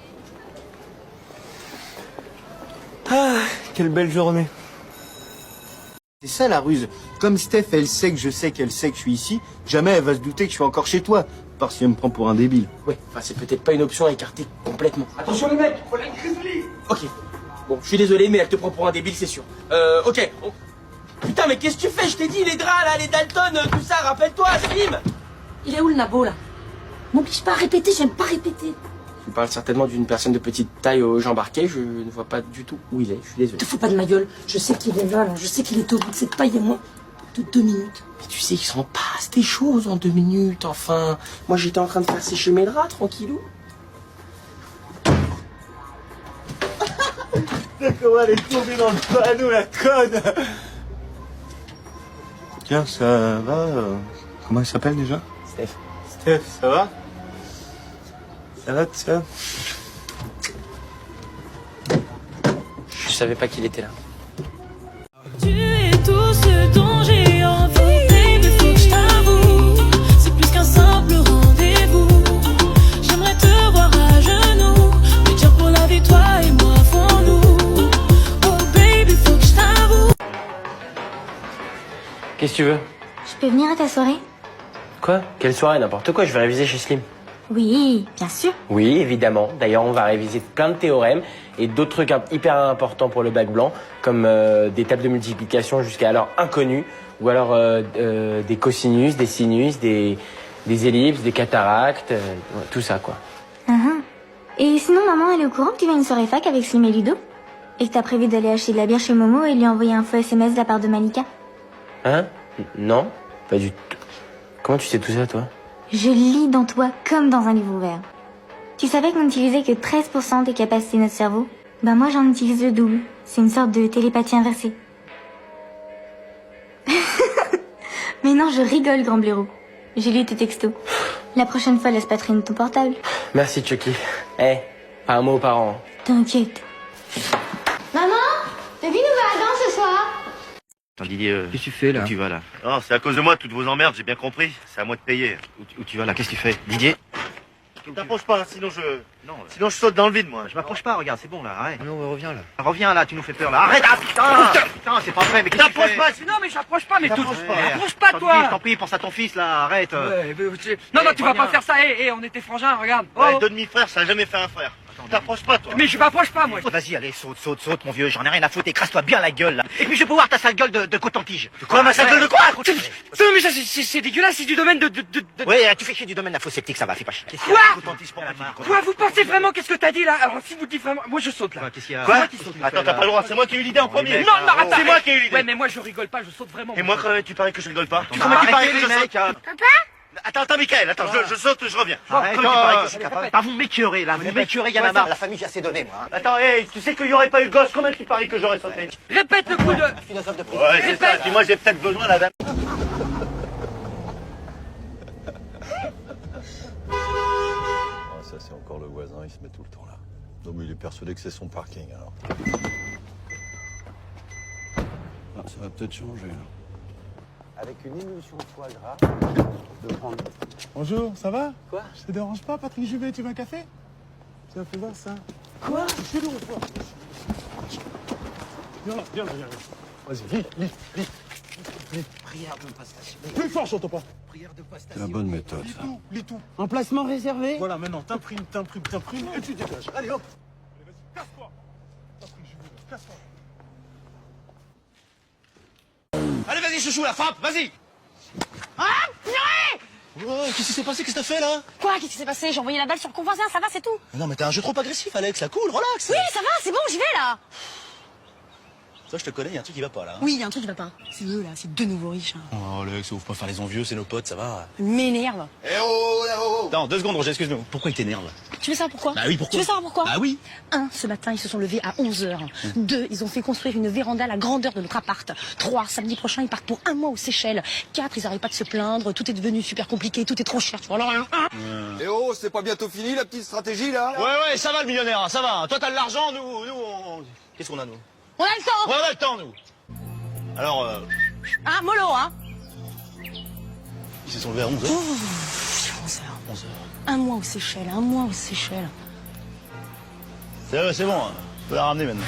Ah, quelle belle journée. C'est ça la ruse. Comme Steph, elle sait que je sais qu'elle sait que je suis ici, jamais elle va se douter que je suis encore chez toi. Par si elle me prend pour un débile. Ouais, enfin, c'est peut-être pas une option à écarter complètement. Attention les mecs, faut la grizzly. Ok. Bon, je suis désolé, mais elle te prend pour un débile, c'est sûr. Ok. Putain, mais qu'est-ce que tu fais? Je t'ai dit, les draps, là, les Dalton, tout ça, rappelle-toi, Slim. Il est où le nabo, là? M'oblige pas à répéter, j'aime pas répéter. Tu parles certainement d'une personne de petite taille aux jambes arquées, je ne vois pas du tout où il est, je suis désolé. Te fous pas de ma gueule, je sais qu'il est là, je sais qu'il est au bout de cette paille et moi, de 2 minutes. Mais tu sais, il s'en passe des choses en 2 minutes, enfin. Moi, j'étais en train de faire sécher mes draps, tranquillou. Comment elle est tombée dans le panneau, la conne. Tiens, ça va comment elle s'appelle déjà? Steph. Steph, ça va? Ça va, ça? Je savais pas qu'il était là. Tu es tout ce dont j'ai envie, baby, faut que je t'avoue. C'est plus qu'un simple rendez-vous. J'aimerais te voir à genoux, me dire pour la vie, toi et moi, font-nous. Oh baby, faut que je t'avoue. Qu'est-ce que tu veux? Je peux venir à ta soirée? Quoi? Quelle soirée? N'importe quoi, je vais réviser chez Slim. Oui, bien sûr. Oui, évidemment. D'ailleurs, on va réviser plein de théorèmes et d'autres trucs hyper importants pour le bac blanc, comme des tables de multiplication jusqu'à alors inconnues, ou alors des cosinus, des sinus, des ellipses, des cataractes, tout ça, quoi. Et sinon, maman, elle est au courant que tu vas à une soirée fac avec Slim et Ludo? Et que t'as prévu d'aller acheter de la bière chez Momo et lui envoyer un faux SMS de la part de Malika? Hein? Non, pas du tout. Comment tu sais tout ça, toi? Je lis dans toi comme dans un livre ouvert. Tu savais qu'on n'utilisait que 13% des capacités de notre cerveau? Ben moi j'en utilise le double. C'est une sorte de télépathie inversée. Mais non, je rigole, grand blaireau. J'ai lu tes textos. La prochaine fois, laisse pas traîner ton portable. Merci, Chucky. Eh, pas un mot aux parents. T'inquiète. Maman, t'as vu, nous va à danse ce soir? Attends Didier, Qu'est-ce que tu fais là? où tu vas là? Non, c'est à cause de moi toutes vos emmerdes, j'ai bien compris. C'est à moi de payer. Où tu vas là? Qu'est-ce que tu fais? Didier? Ne t'approche pas, hein, sinon je saute dans le vide moi. Je m'approche pas, regarde, c'est bon là, arrête. Non, reviens là. Reviens là, tu nous fais peur là. Arrête, ah putain, c'est pas vrai, mais qu'est-ce que tu fais? T'approches pas, non mais j'approche pas, mais tout. Approche pas Tant toi. pis, tant pis, pense à ton fils là, arrête. Non, tu vas pas faire ça, on était frangins, regarde. Ouais, deux demi-frères, ça a jamais fait un frère. T'approches pas toi. Mais je m'approche pas moi. Vas-y, allez, saute mon vieux, j'en ai rien à foutre, écrase-toi bien la gueule là. Et puis je vais pouvoir ta sale gueule de coton-tige. Quoi, ma sale gueule de quoi? Non mais ça c'est dégueulasse, c'est du domaine de... Ouais, tu fais chier du domaine de la fausse sceptique, ça va, fais pas chier. Quoi, vous pensez vraiment qu'est-ce que t'as dit là? Alors si vous dites vraiment, moi je saute là. Qu'est-ce qu'il y a? Quoi? Attends, t'as pas le droit, c'est moi qui ai eu l'idée en premier. Non, arrête. C'est moi qui ai eu l'idée. Ouais, mais moi je rigole pas, je saute vraiment. Et moi, tu parais que je rigole pas? Comment tu parais que je saute? Papa? Attends, Mickaël, attends, je saute, je reviens. Arrête, Comment tu parais que je suis capable? Pas vous m'écœurez là, vous m'écœurez, y'en a marre. La famille, j'ai assez donné moi. Attends, tu sais qu'il y aurait pas eu de gosse, combien tu paries que j'aurais sauté? Répète le coup de... Philosophe de prix. Ouais, c'est ça, puis moi j'ai peut-être besoin là d'un... Ça c'est encore le voisin, il se met tout le temps là. Non mais il est persuadé que c'est son parking alors. Ah, ça va peut-être changer là. Avec une émulsion de foie gras, de prendre... Bonjour, ça va? Quoi? Je te dérange pas, Patrick Juvet, tu veux un café? Tu vas faire voir ça. Quoi? C'est chelou, toi. Viens là, viens. Vas-y, lis. Prière de passation. Plus fort, j'entends pas. Prière de passation. C'est la bonne méthode, ça. Lis tout. Emplacement réservé. Voilà, maintenant, t'imprimes, et tu dégages. Allez, hop. Allez, vas-y, casse-toi. T'imprimes, je veux, casse-toi. Allez, vas-y, chouchou, la frappe, vas-y. Ah, purée! Ouais, qu'est-ce qui s'est passé? Qu'est-ce que t'as fait, là? Quoi? Qu'est-ce qui s'est passé? J'ai envoyé la balle sur le con voisin, ça va, c'est tout. Non, mais t'as un jeu trop agressif, Alex, là, cool, relax. Oui, ça va, c'est bon, j'y vais là. Ça, je te connais, y a un truc qui va pas, là. Oui, il y a un truc qui va pas. C'est eux là, c'est deux nouveaux riches. Hein. Oh, Alex, ouvre pas faire les envieux, c'est nos potes, ça va. Ils m'énervent. Eh oh, eh oh. Attends, 2 secondes, Roger, excuse-moi. Pourquoi il t'énerve? Tu veux savoir pourquoi? Bah oui, pourquoi? Tu veux savoir pourquoi? Bah oui. 1, ce matin, ils se sont levés à 11h. 2, ils ont fait construire une véranda à la grandeur de notre appart. 3, samedi prochain, ils partent pour 1 mois aux Seychelles. 4, ils arrêtent pas de se plaindre, tout est devenu super compliqué, tout est trop cher. Tu vois, alors, Eh oh, c'est pas bientôt fini la petite stratégie là? Ouais, ça va le millionnaire, ça va. Toi, t'as de l'argent, nous, on... Qu'est-ce qu'on a, nous? On a le temps! Ouais, on a le temps, nous. Alors, Ah, mollo, hein? ils se sont levés à 11h. 11h. 1 mois aux Seychelles, 1 mois aux Seychelles. C'est bon, hein. On peut la ramener maintenant.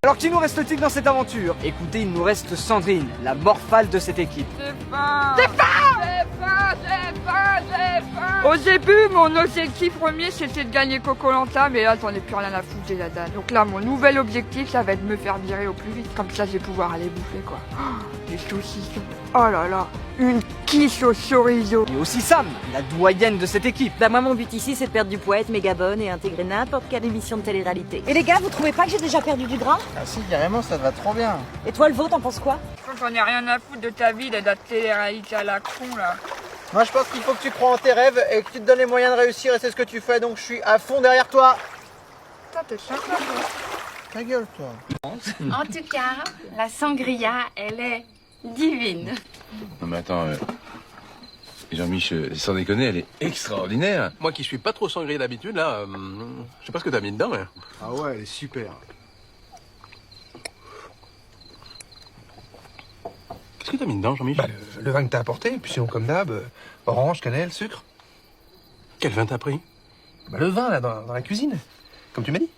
Alors qui nous reste-t-il dans cette aventure? Écoutez, il nous reste Sandrine, la morphale de cette équipe. Au début, mon objectif premier, c'était de gagner Koh-Lanta, mais là, j'en ai plus rien à foutre, j'ai la dalle. Donc là, mon nouvel objectif, ça va être de me faire virer au plus vite. Comme ça, je vais pouvoir aller bouffer, quoi. Oh, les saucissons. Oh là là, une quiche au chorizo. Et aussi Sam, la doyenne de cette équipe. Bah moi, mon but ici, c'est de perdre du poids, être méga bonne et intégrer n'importe quelle émission de télé-réalité. Et les gars, vous trouvez pas que j'ai déjà perdu du gras? Ah si, carrément, ça te va trop bien. Et toi, le vôtre, t'en penses quoi? Je crois que j'en ai rien à foutre de ta vie, de la télé-réalité à la con, là. Moi, je pense qu'il faut que tu crois en tes rêves et que tu te donnes les moyens de réussir et c'est ce que tu fais, donc je suis à fond derrière toi. Putain, t'es sympa, toi. Ta gueule, toi. En tout cas, la sangria, elle est divine. Non mais attends, Jean-Mich, sans déconner, elle est extraordinaire. Moi qui suis pas trop sangria d'habitude, là, je sais pas ce que t'as mis dedans, mais... Ah ouais, elle est super. Qu'est-ce que t'as mis dedans, Jean-Mich? Le vin que t'as apporté, puis sinon comme d'hab, orange, cannelle, sucre. Quel vin t'as pris? Le vin, là, dans la cuisine, comme tu m'as dit.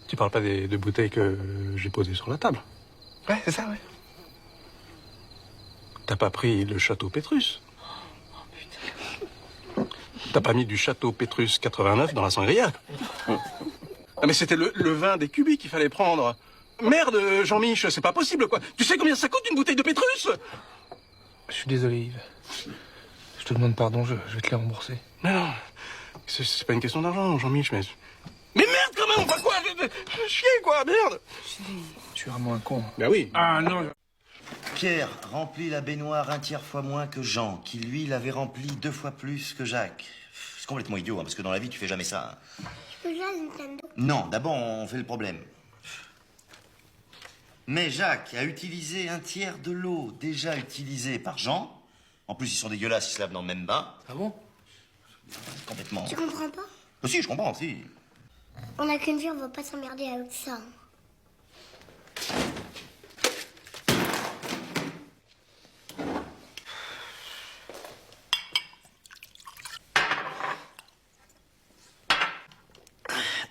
Tu parles pas des 2 bouteilles que j'ai posées sur la table? Ouais, c'est ça, ouais. T'as pas pris le château Pétrus? T'as pas mis du château Pétrus 89 dans la sangria? Ah mais c'était le vin des Cubis qu'il fallait prendre. Merde, Jean-Mich, c'est pas possible, quoi. Tu sais combien ça coûte une bouteille de Pétrus? Je suis désolé, Yves. Je te demande pardon, je vais te les rembourser. Non, c'est pas une question d'argent, Jean-Mich, mais... Mais merde, quand même, enfin quoi, chier, quoi, merde. Tu es vraiment un con. Ben oui. Ah non. Pierre remplit la baignoire 1/3 fois moins que Jean, qui lui l'avait remplie 2 fois plus que Jacques. C'est complètement idiot, hein, parce que dans la vie, tu fais jamais ça. Hein. Tu peux jouer à Nintendo? Non, d'abord, on fait le problème. Mais Jacques a utilisé 1/3 de l'eau déjà utilisée par Jean. En plus, ils sont dégueulasses, ils se lavent dans le même bain. Ah bon? Complètement. Tu comprends pas? Oh, si, je comprends, si. On a qu'une vie, on va pas s'emmerder avec ça.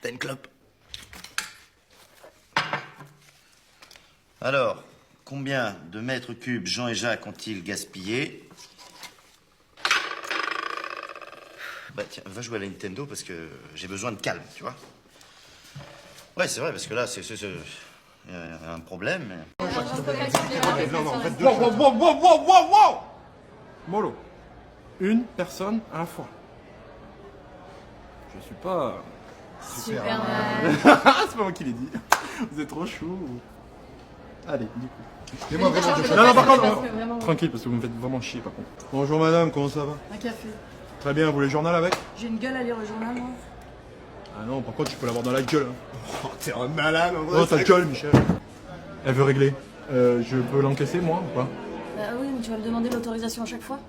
T'as une clope? Alors, combien de mètres cubes Jean et Jacques ont-ils gaspillé? Bah tiens, va jouer à la Nintendo parce que j'ai besoin de calme, tu vois. Ouais, c'est vrai, parce que là, c'est un problème. Wow! Mollo. Une personne à la fois. Je suis pas... Superman. C'est pas moi qui l'ai dit. Vous êtes trop chou. Allez, du coup. Et moi, vraiment, non, par contre, tranquille, parce que vous me faites vraiment chier, par contre. Bonjour madame, comment ça va? Un café. Très bien, vous voulez le journal avec? J'ai une gueule à lire le journal, moi. Ah non, par contre, tu peux l'avoir dans la gueule. Hein. Oh, t'es un malade, en vrai. Oh, ta gueule, Michel. Elle veut régler. Je peux l'encaisser, moi, ou pas? Bah oui, mais tu vas me demander l'autorisation à chaque fois.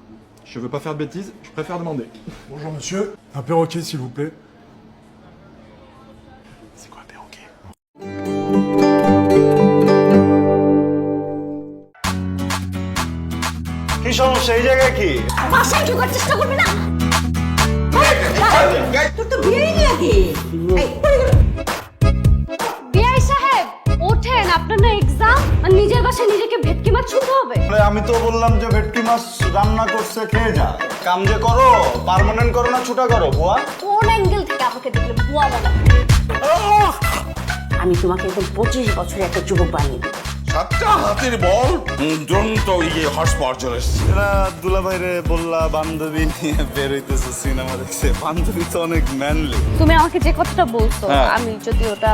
Je veux pas faire de bêtises, je préfère demander. Bonjour monsieur, un perroquet s'il vous plaît. C'est quoi un perroquet? Che সমস্যা এই জায়গায় কি? বাসায় ঢোকার চেষ্টা করবে না তোর তো বিয়েই নাকি বিআই সাহেব ওঠেন, আপনার না এক্সাম? নিজের বাসায় নিজেকে ভেটকি মাছ ছুঁতে হবে? আমি তো বললাম যে ভেটকি মাছ রান্না করছে খেয়ে যা। কাম যে করো, পার্মানেন্ট করো না ছুটা করো বুয়া? কোন অ্যাঙ্গেল থেকে আমাকে দেখলে বুয়া বলা? আমি তোমাকে একদম 25 বছরের একটা যুবক বানিয়ে দেবো। সাতটা হাতের বল দুরন্ত হর্স পাওয়ার চলে এসছে। দুলা ভাইরে বললা বান্ধবী নিয়ে বের হইতেছে সিনেমা দেখছে। বান্ধবী তো অনেক ম্যানলি। তুমি আমাকে যে কথাটা বলছো, আমি যদি ওটা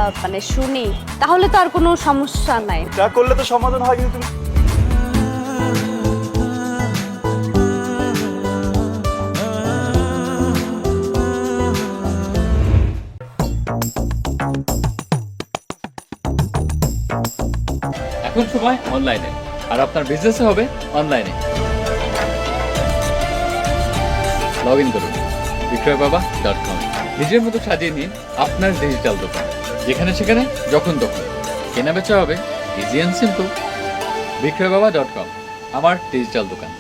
শুনি তাহলে তো আর কোনো সমস্যা নাই। যা করলে তো সমাধান হয়, কিন্তু তুমি এখন সময় অনলাইনে, আর আপনার বিজনেস হবে অনলাইনে। লগ ইন করুন বিক্রয়বাবা.com। নিজের মতো সাজিয়ে নিন আপনার ডিজিটাল দোকান, যেখানে সেখানে যখন তখন কেনা বেচা হবে ইজি অ্যান্ড সিম্পল। বিক্রয়বাবা.com, আমার ডিজিটাল দোকান।